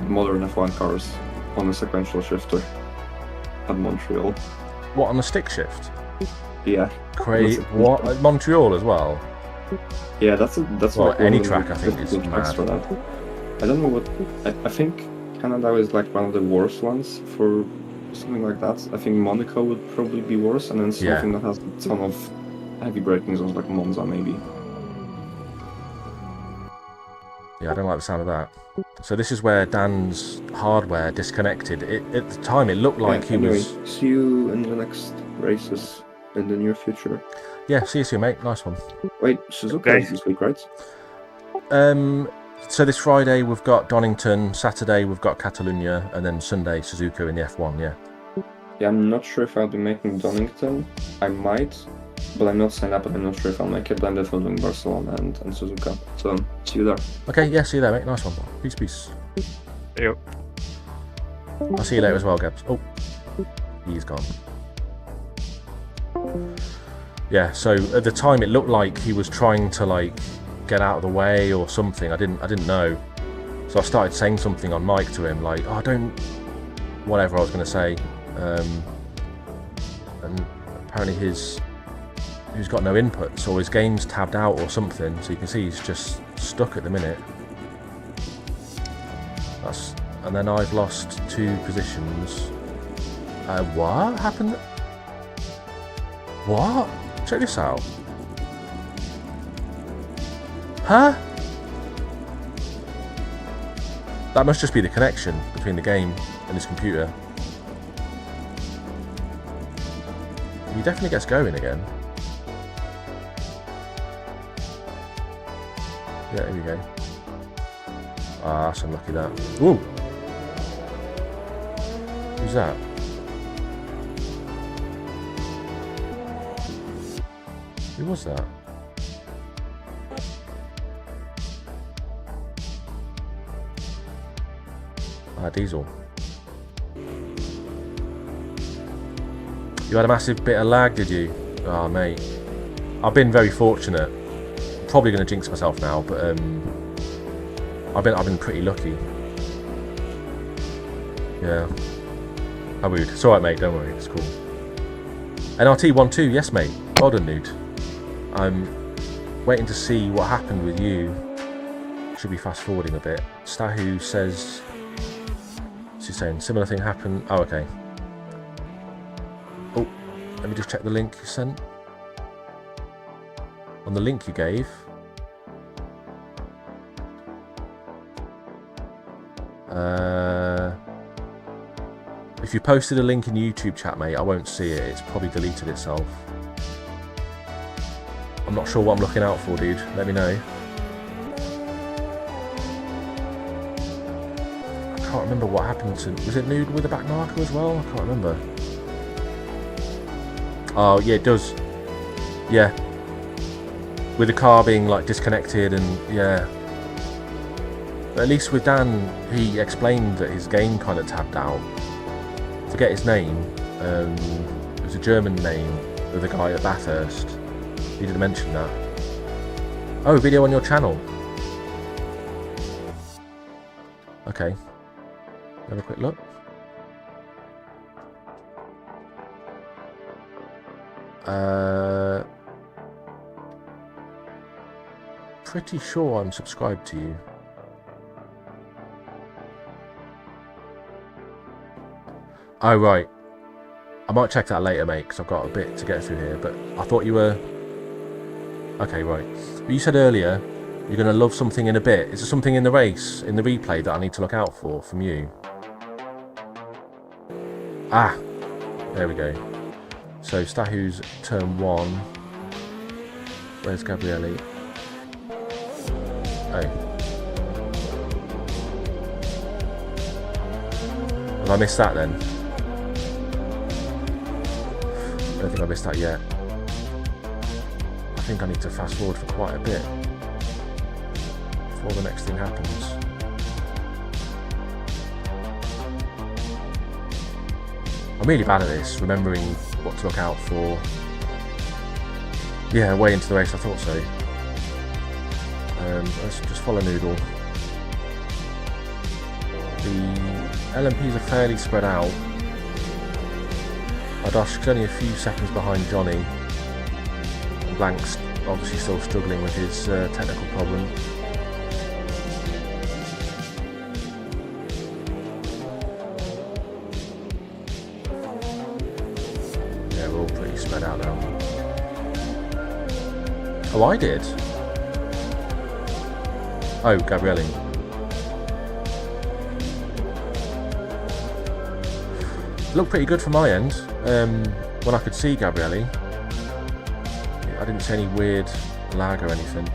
modern F1 cars on a sequential shifter at Montreal. What, on the stick shift? Yeah. Great. What, at Montreal as well? Yeah, that's well, like any track I think is mad. For that. I don't know what. I think Canada is like one of the worst ones for something like that. I think Monaco would probably be worse, and then something that has a ton of heavy braking zones like Monza maybe. Yeah, I don't like the sound of that. So this is where Dan's hardware disconnected. At the time, it looked like he was... See you in the next races in the near future. Yeah, see you soon, mate. Nice one. Wait, Suzuka is this week, right? So this Friday we've got Donington, Saturday we've got Catalunya, and then Sunday Suzuka in the F1, yeah. Yeah, I'm not sure if I'll be making Donington. I might, but I'm not signed up and I'm not sure if I'll make it. But I'm definitely doing Barcelona and Suzuka. So, see you there. Okay, yeah, see you there, mate. Nice one. Peace. Yep. I'll see you later as well, Gabs. Oh, he's gone. Yeah, so at the time it looked like he was trying to like get out of the way or something. I didn't know. So I started saying something on mic to him like, oh, don't... whatever I was going to say. And apparently he's got no input, so his game's tabbed out or something, so you can see he's just stuck at the minute. And then I've lost 2 positions. What happened? What? Check this out. Huh? That must just be the connection between the game and his computer. He definitely gets going again. Yeah, here we go. Ah, that's unlucky that. Whoa! Who's that? Who was that? Ah, Diesel. You had a massive bit of lag, did you? Oh, mate. I've been very fortunate. Probably going to jinx myself now, but I've been pretty lucky. Yeah. How rude. It's alright, mate. Don't worry. It's cool. NRT12, yes, mate. Well done, Nude. I'm waiting to see what happened with you. Should be fast forwarding a bit. Stahu says... What's he saying? Similar thing happened... Oh, okay. Oh, let me just check the link you sent. On the link you gave... if you posted a link in YouTube chat, mate, I won't see it. It's probably deleted itself. I'm not sure what I'm looking out for, dude. Let me know. I can't remember what happened to... Was it Nude with a back marker as well? I can't remember. Oh yeah, it does. Yeah. With the car being like disconnected and yeah. But at least with Dan, he explained that his game kind of tabbed out. Forget his name. It was a German name of the guy at Bathurst. He didn't mention that. Oh, video on your channel. Okay. Have a quick look. Pretty sure I'm subscribed to you. Oh, right. I might check that later, mate, because I've got a bit to get through here, but I thought you were... Okay, right. But you said earlier you're going to love something in a bit. Is there something in the race, in the replay, that I need to look out for from you? Ah! There we go. So, Stahu's turn 1. Where's Gabrielli? Oh. Have I missed that then? I don't think I missed that yet. I think I need to fast forward for quite a bit before the next thing happens. I'm really bad at this, remembering what to look out for. Yeah, way into the race, I thought so. Let's just follow Noodle. The LMPs are fairly spread out. Adosh's only a few seconds behind Johnny. And Blank's obviously still struggling with his technical problem. Yeah, we're all pretty spread out now. Oh, I did? Oh, Gabrielli. Looked pretty good from my end. When I could see Gabrielli, I didn't see any weird lag or anything.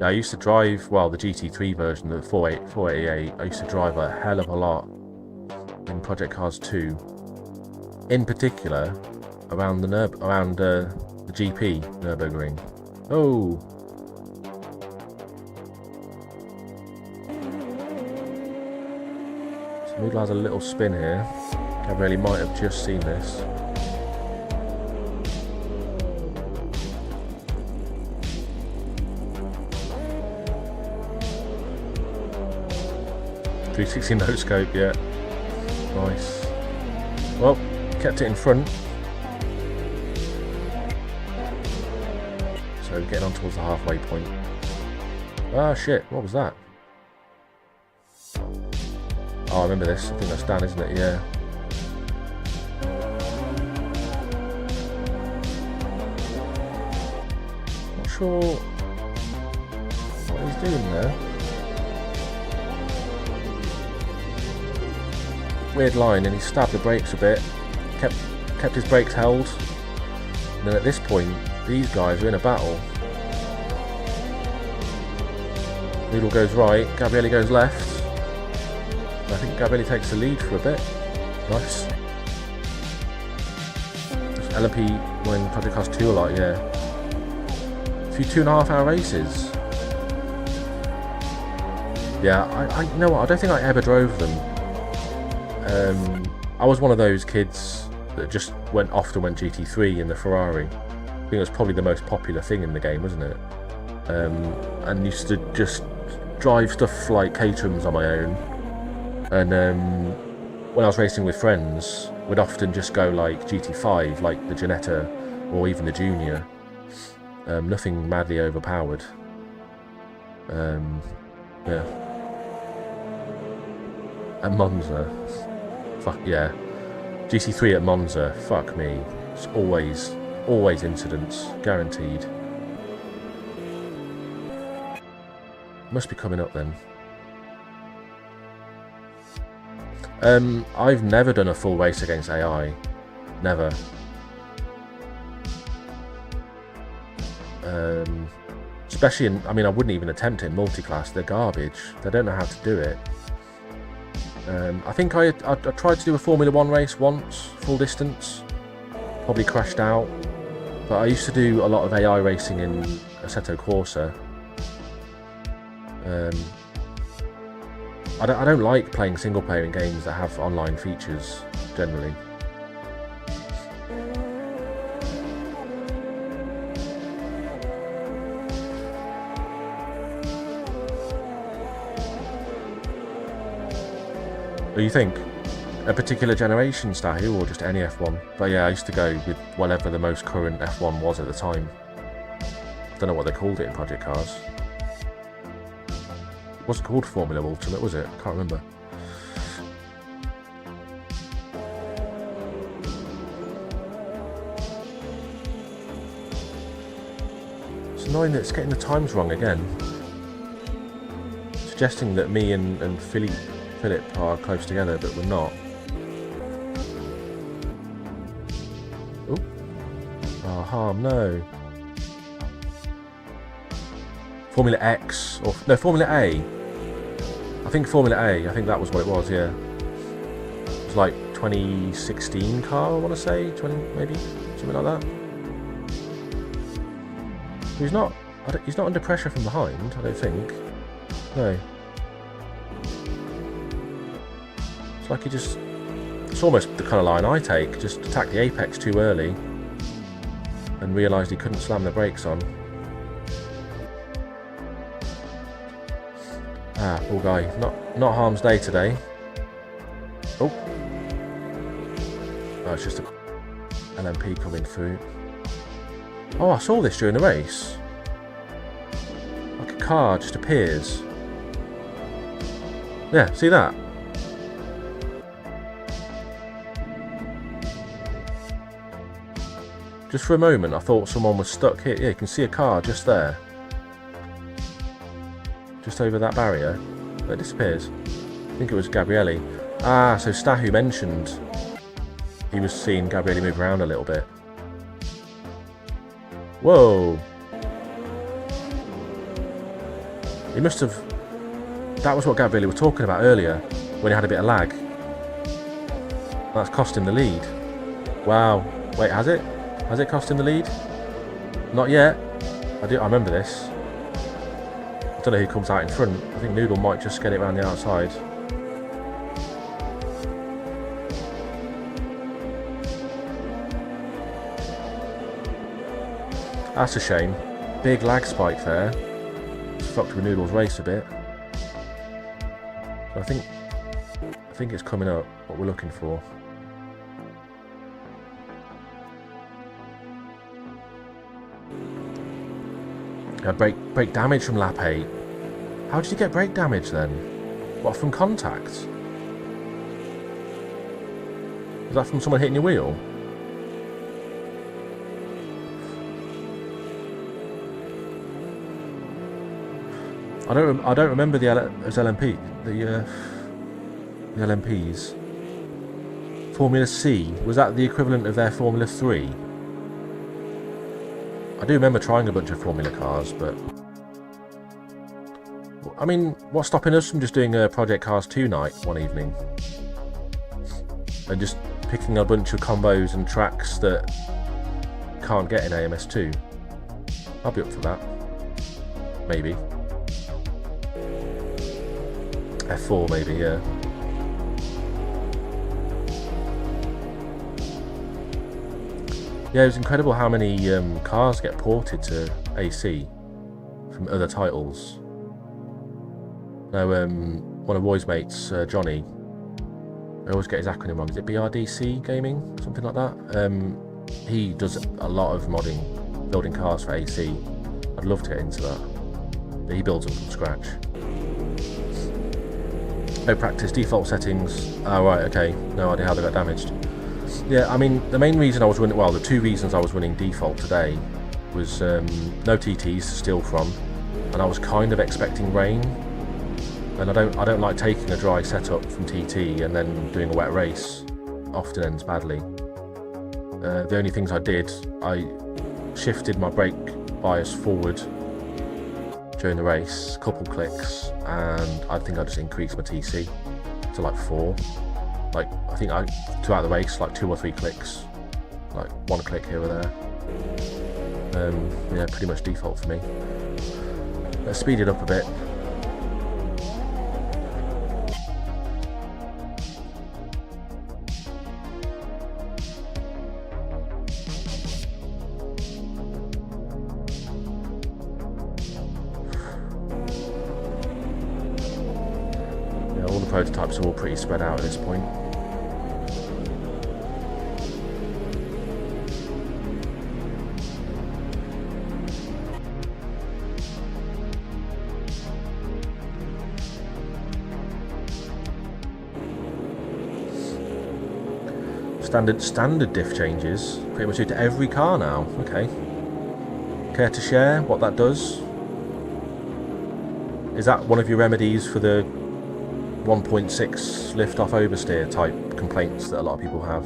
Yeah, I used to drive, well, the GT3 version, the 488, I used to drive a hell of a lot in Project Cars 2. In particular, around the the GP Nürburgring. Oh! So Noodle has a little spin here. Gabrielli might have just seen this. 360 no scope, yeah. Nice. Well, kept it in front. So getting on towards the halfway point. Ah shit, what was that? Oh, I remember this. I think that's Dan, isn't it? Yeah. Not sure what he's doing there. Weird line, and he stabbed the brakes a bit, kept his brakes held, and then at this point these guys are in a battle. Noodle goes right, Gabrielli goes left, and I think Gabrielli takes the lead for a bit. Nice. LMP when Project Cars 2 a lot, yeah. A few 2.5 hour races. Yeah, I you know what, I don't think I ever drove them. I was one of those kids that just often went GT3 in the Ferrari. I think it was probably the most popular thing in the game, wasn't it? And used to just drive stuff like Caterhams on my own. And when I was racing with friends, we'd often just go like GT5, like the Ginetta or even the Junior. Nothing madly overpowered. Yeah. And Monza. Fuck yeah. GC3 at Monza, fuck me. It's always incidents, guaranteed. Must be coming up then. I've never done a full race against AI. Never. Especially in, I mean, I wouldn't even attempt it in multi-class. They're garbage. They don't know how to do it. I think I tried to do a Formula 1 race once, full distance. Probably crashed out. But I used to do a lot of AI racing in Assetto Corsa. I don't like playing single player in games that have online features, generally. What do you think? A particular generation Stahu or just any F1? But yeah, I used to go with whatever the most current F1 was at the time. Don't know what they called it in Project Cars. What's it called? Formula Ultimate, was it? I can't remember. It's annoying that it's getting the times wrong again. Suggesting that me and Philip are close together, but we're not. Oh. Oh, harm, no. Formula X, or no, Formula A. I think Formula A, I think that was what it was, yeah. It was like 2016 car, I want to say, 20 maybe, something like that. He's not under pressure from behind, I don't think. No. It's like it's almost the kind of line I take, just attack the apex too early and realised he couldn't slam the brakes on. Ah, poor guy. Not harm's day today. Oh. Oh, it's just a LMP coming through. Oh, I saw this during the race. Like a car just appears. Yeah, see that? Just for a moment, I thought someone was stuck here. Yeah, you can see a car just there. Just over that barrier. It disappears. I think it was Gabrielli. Ah, so Stahu mentioned he was seeing Gabrielli move around a little bit. Whoa! He must have... That was what Gabrielli was talking about earlier, when he had a bit of lag. That's cost him the lead. Wow. Wait, has it? Has it cost him the lead? Not yet. I remember this. I don't know who comes out in front. I think Noodle might just get it around the outside. That's a shame. Big lag spike there. It's fucked with Noodle's race a bit. So I think it's coming up, what we're looking for. Brake damage from lap 8. How did you get brake damage then? What, from contact? Is that from someone hitting your wheel? I don't remember the LMPs. Formula C, was that the equivalent of their Formula 3? I do remember trying a bunch of Formula cars, but... I mean, what's stopping us from just doing a Project Cars 2 night one evening? And just picking a bunch of combos and tracks that can't get in AMS2? I'll be up for that. Maybe. F4 maybe, yeah. Yeah, it was incredible how many cars get ported to AC from other titles. Now, one of Roy's mates, Johnny, I always get his acronym wrong. Is it BRDC Gaming? Something like that? He does a lot of modding, building cars for AC. I'd love to get into that. But he builds them from scratch. No practice, default settings. Oh, right, okay. No idea how they got damaged. Yeah, I mean, the main reason I was running, well, the two reasons I was running default today was no TTs to steal from, and I was kind of expecting rain, and I don't like taking a dry setup from TT and then doing a wet race. Often ends badly. The only things I did, I shifted my brake bias forward during the race, a couple clicks, and I think I just increased my TC to like 4. Like, I think throughout the race, like 2 or 3 clicks, like 1 click here or there. Yeah, pretty much default for me. Let's speed it up a bit. Yeah, all the prototypes are all pretty spread out at this point. Standard diff changes pretty much to every car now. Okay. Care to share what that does? Is that one of your remedies for the 1.6 lift off oversteer type complaints that a lot of people have?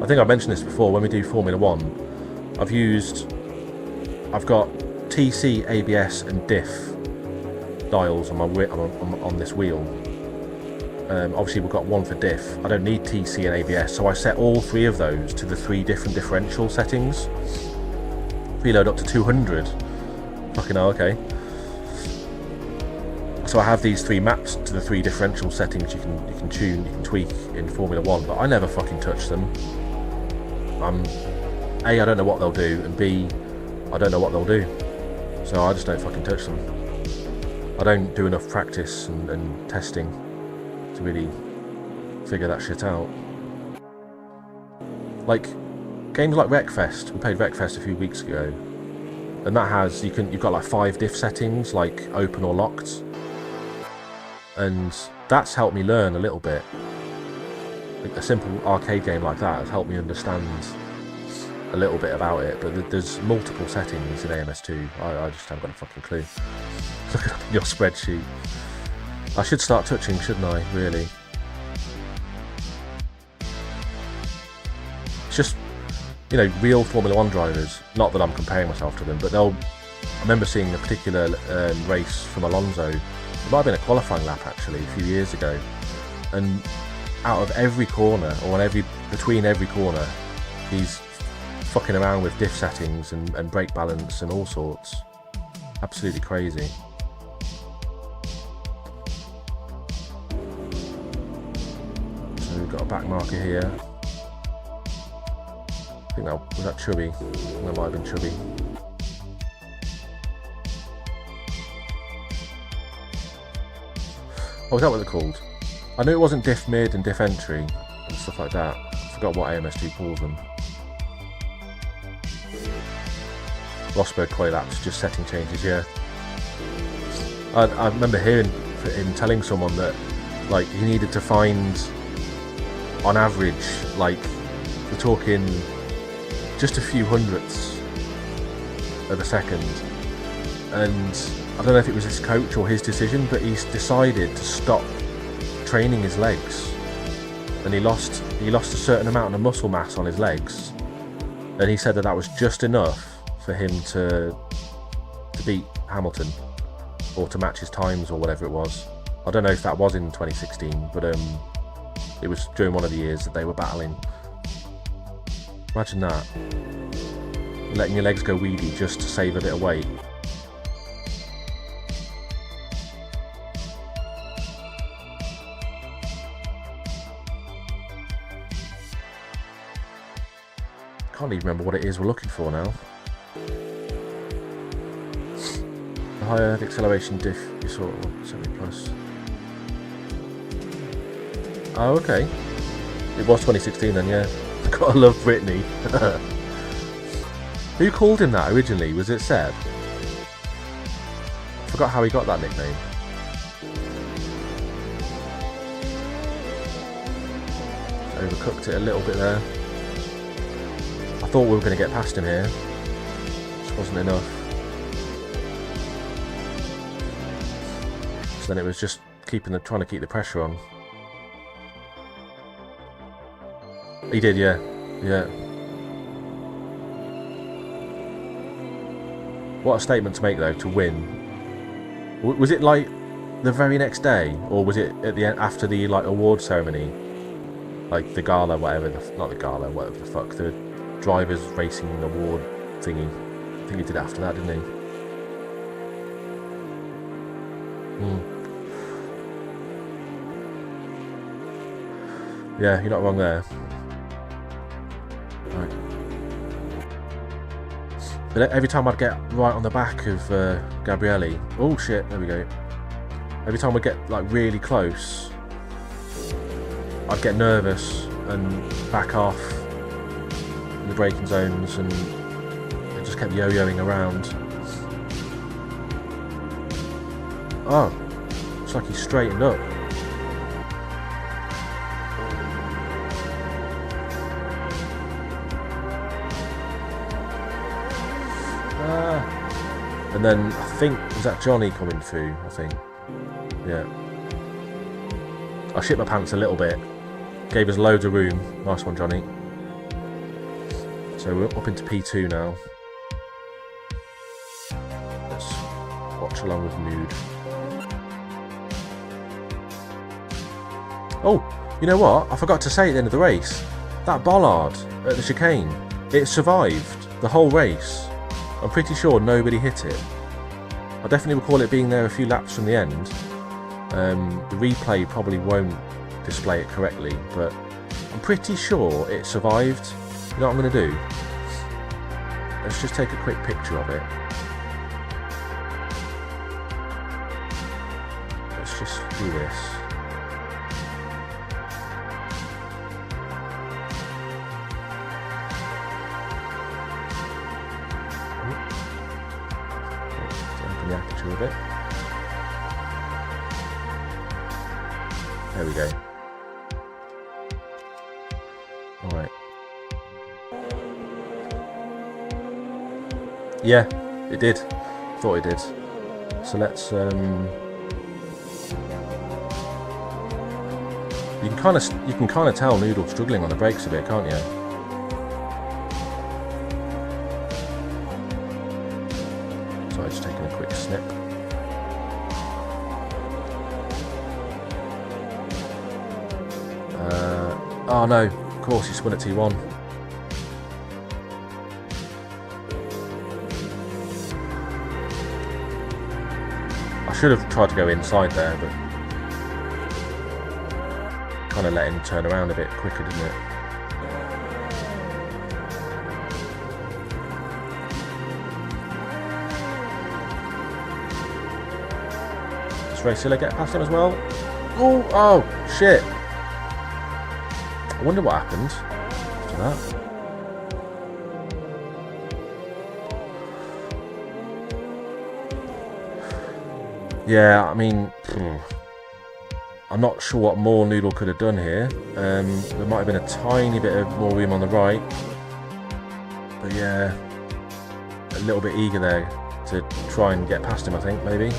I think I mentioned this before when we do Formula 1. I've got TC, ABS and diff dials on my on this wheel. Obviously we've got one for diff. I don't need TC and ABS, so I set all 3 of those to the 3 different differential settings. Preload up to 200. Fucking hell, okay. So I have these 3 maps to the 3 differential settings you can tune, you can tweak in Formula 1, but I never fucking touch them. A, I don't know what they'll do, and B, I don't know what they'll do. So I just don't fucking touch them. I don't do enough practice and testing to really figure that shit out. Like games like Wreckfest, we played Wreckfest a few weeks ago, and that has you've got like 5 diff settings, like open or locked, and that's helped me learn a little bit. Like a simple arcade game like that has helped me understand a little bit about it, but there's multiple settings in AMS2. I just haven't got a fucking clue. Look at your spreadsheet. I should start touching, shouldn't I, really? It's just, you know, real Formula 1 drivers, not that I'm comparing myself to them, but I remember seeing a particular race from Alonso. It might have been a qualifying lap, actually, a few years ago. And out of every corner, or between every corner, he's fucking around with diff settings and brake balance and all sorts. Absolutely crazy. We've got a back marker here. I think was that Chubby? That might have been Chubby. Oh, is that what they're called? I knew it wasn't diff mid and diff entry and stuff like that. I forgot what AMS2 calls them. Rosberg coil laps, just setting changes, yeah. I remember hearing him telling someone that, like, he needed to find, on average, like, we're talking just a few hundredths of a second, and I don't know if it was his coach or his decision, but he's decided to stop training his legs, and he lost a certain amount of muscle mass on his legs, and he said that was just enough for him to beat Hamilton, or to match his times or whatever it was. I don't know if that was in 2016, but it was during one of the years that they were battling. Imagine that. Letting your legs go weedy just to save a bit of weight. Can't even remember what it is we're looking for now. The higher acceleration diff you saw 70 plus. Oh, okay. It was 2016 then, yeah. Gotta love Brittany. Who called him that originally? Was it Seb? Forgot how he got that nickname. Overcooked it a little bit there. I thought we were going to get past him here. Just wasn't enough. So then it was just trying to keep the pressure on. He did, yeah. Yeah. What a statement to make, though, to win. Was it like the very next day, or was it at the end after the like award ceremony, like the gala, whatever? Not the gala, whatever the fuck, the drivers racing award thingy. I think he did it after that, didn't he? Yeah, you're not wrong there. Right. But every time I'd get right on the back of Gabrielli, oh shit, there we go. Every time we get like really close, I'd get nervous and back off in the braking zones, and it just kept yo-yoing around. Oh, it's like he straightened up. And then I think, was that Johnny coming through? I think. Yeah. I shit my pants a little bit. Gave us loads of room. Nice one, Johnny. So we're up into P2 now. Let's watch along with mood. Oh, you know what? I forgot to say at the end of the race. That bollard at the chicane, it survived the whole race. I'm pretty sure nobody hit it. I definitely recall it being there a few laps from the end. The replay probably won't display it correctly, but I'm pretty sure it survived. You know what I'm going to do? Let's just take a quick picture of it. Let's just do this. Open the aperture a bit. There we go. Alright. Yeah, it did. Thought it did. So let's you can kind of tell Noodle's struggling on the brakes a bit, can't you? So I'm just taking a quick snip. Oh no, of course he spun at T1. I should have tried to go inside there, but kind of let him turn around a bit quicker, didn't it? Does Racilla get past him as well? Oh shit! I wonder what happened after that. Yeah, I mean, I'm not sure what more Noodle could have done here. There might have been a tiny bit of more room on the right. But yeah, a little bit eager there to try and get past him, I think, maybe.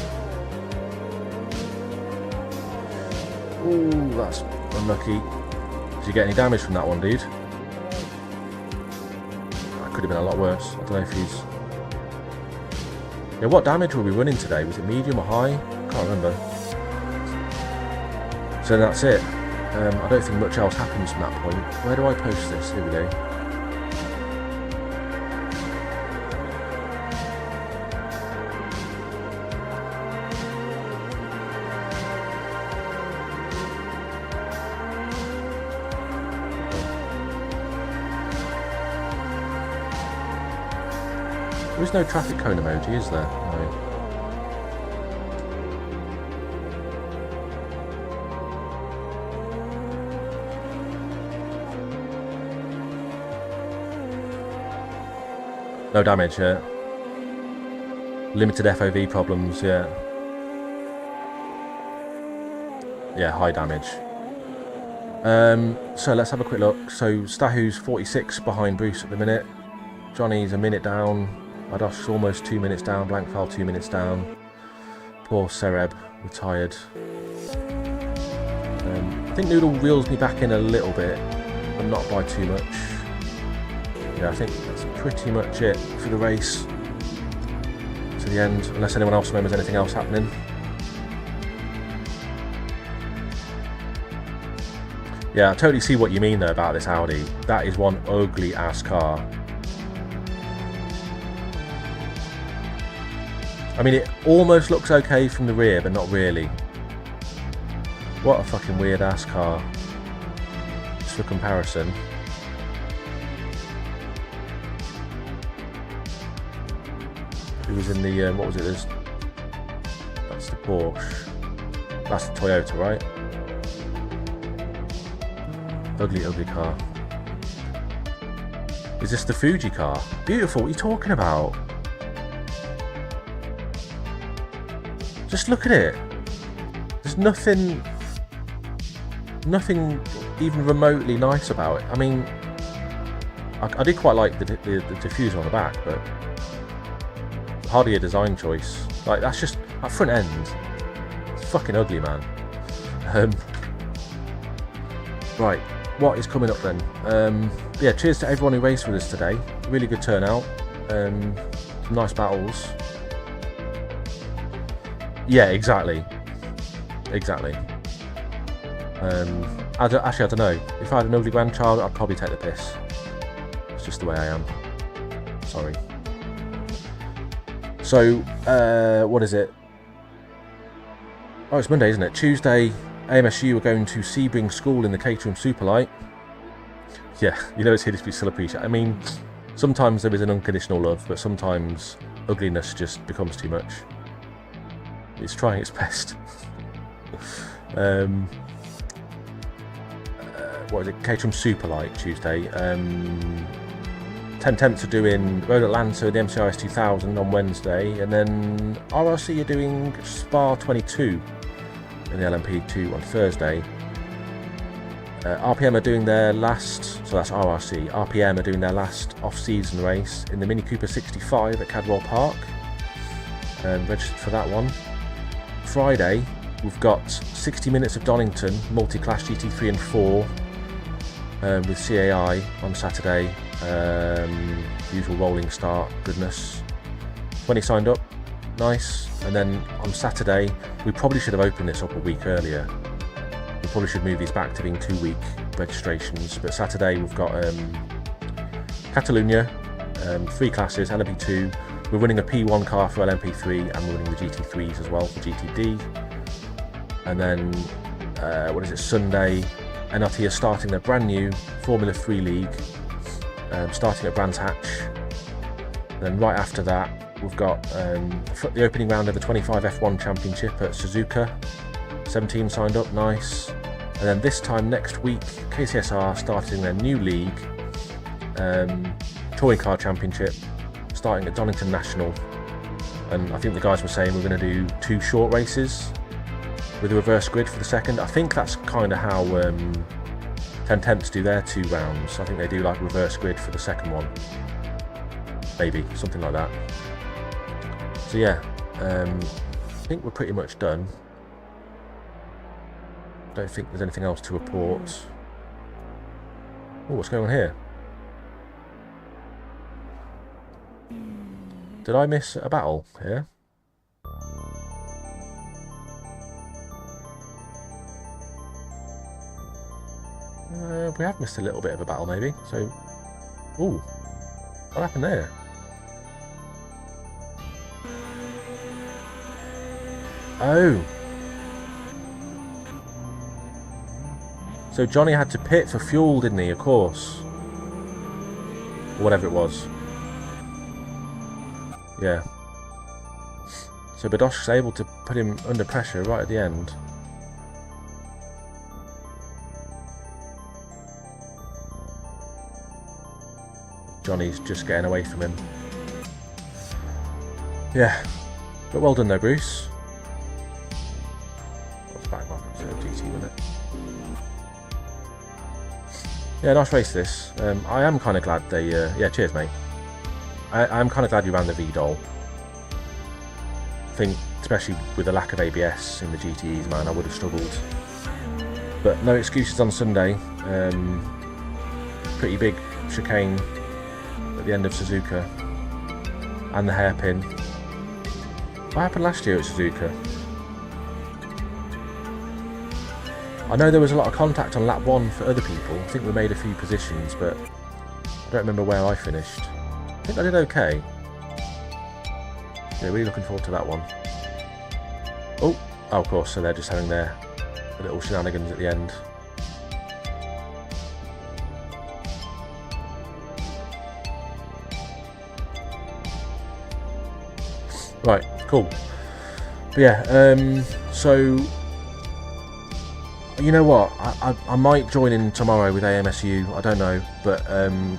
Ooh, that's unlucky. Did you get any damage from that one, dude? That could have been a lot worse. I don't know if he's... Yeah, what damage were we running today? Was it medium or high? Can't remember. So that's it. I don't think much else happens from that point. Where do I post this? Here we go. There is no traffic cone emoji, is there? No. No damage, yeah. Limited FOV problems, yeah. Yeah, high damage. So let's have a quick look. So Stahu's 46 behind Bruce at the minute. Johnny's a minute down. Badosh's almost 2 minutes down. Blankfell 2 minutes down. Poor Sereb, retired. I think Noodle reels me back in a little bit, but not by too much. Yeah, I think that's pretty much it for the race to the end, unless anyone else remembers anything else happening. Yeah, I totally see what you mean though about this Audi. That is one ugly ass car. I mean, it almost looks okay from the rear, but not really. What a fucking weird ass car. Just for comparison. It was in the, what was it? That's the Porsche. That's the Toyota, right? Ugly, ugly car. Is this the Fuji car? Beautiful, what are you talking about? Just look at it. There's nothing even remotely nice about it. I mean, I did quite like the diffuser on the back, but hardly a design choice. Like, that's just, that front end, it's fucking ugly, man. Right, what is coming up then? Yeah, cheers to everyone who raced with us today. Really good turnout. Some nice battles. Yeah, exactly. Exactly. I don't know. If I had an ugly grandchild, I'd probably take the piss. It's just the way I am. Sorry. So, what is it? Oh, it's Monday, isn't it? Tuesday, AMSU are going to Sebring School in the Caterham Superlight. Yeah, you know it's here to be still appreciated. I mean, sometimes there is an unconditional love, but sometimes ugliness just becomes too much. It's trying its best. What is it? Caterham Superlight Tuesday. 10 Temps are doing Road Atlanta, the MCIS 2000 on Wednesday, and then RRC are doing Spa 22 in the LMP2 on Thursday. RPM are doing their last, so that's RRC, RPM are doing their last off-season race in the Mini Cooper 65 at Cadwell Park. Registered for that one. Friday, we've got 60 minutes of Donington, multi-class GT3 and 4 with CAI on Saturday. Usual rolling start, goodness. 20 signed up, nice. And then on Saturday, we probably should have opened this up a week earlier. We probably should move these back to being 2-week registrations. But Saturday we've got Catalunya, 3 classes, LMP2. We're running a P1 car for LMP3 and we're running the GT3s as well for GTD. And then, what is it, Sunday, NRT are starting their brand new Formula 3 League, starting at Brands Hatch. And then right after that, we've got the opening round of the 25 F1 Championship at Suzuka. 17 signed up, nice. And then this time next week, KCSR starting their new league, Touring Car Championship, starting at Donington National. And I think the guys were saying we're going to do 2 short races with a reverse grid for the second. I think that's kind of how 10 Temps do their 2 rounds. I think they do like reverse grid for the second one. Maybe, something like that. So yeah, I think we're pretty much done. Don't think there's anything else to report. Oh, what's going on here? Did I miss a battle here? We have missed a little bit of a battle, maybe. So, ooh, what happened there? Oh. So Johnny had to pit for fuel, didn't he? Of course. Or whatever it was. Yeah. So Badosh's able to put him under pressure right at the end. Johnny's just getting away from him. Yeah. But well done though, Bruce. What's back mark? So GT with it. Yeah, nice race this. I am kind of glad they... yeah, cheers, mate. I'm kind of glad you ran the VDOL. I think, especially with the lack of ABS in the GTEs, man, I would have struggled. But no excuses on Sunday. Pretty big chicane at the end of Suzuka. And the hairpin. What happened last year at Suzuka? I know there was a lot of contact on lap 1 for other people. I think we made a few positions, but I don't remember where I finished. I think I did okay. Yeah, really looking forward to that one. Oh, of course, so they're just having their little shenanigans at the end. Right, cool. But yeah, so you know what? I might join in tomorrow with AMSU. I don't know, but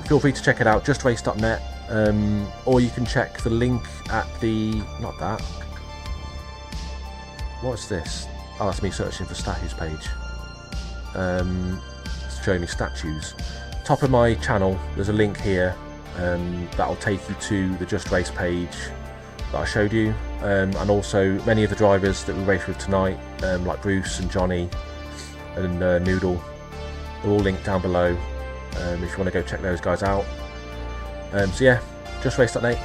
feel free to check it out. JustRace.net, or you can check the link at the not that. What's this? Oh, that's me searching for statues page. It's showing me statues. Top of my channel, there's a link here that'll take you to the Just Race page that I showed you, and also many of the drivers that we raced with tonight, like Bruce and Johnny and Noodle. They're all linked down below if you want to go check those guys out. So yeah, JustRace.net,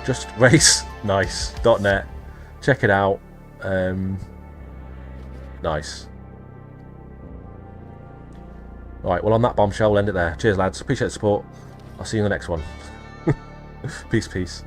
JustRace, nice.net. Check it out. Nice. Alright, well on that bombshell we'll end it there. Cheers lads, appreciate the support. I'll see you in the next one. Peace.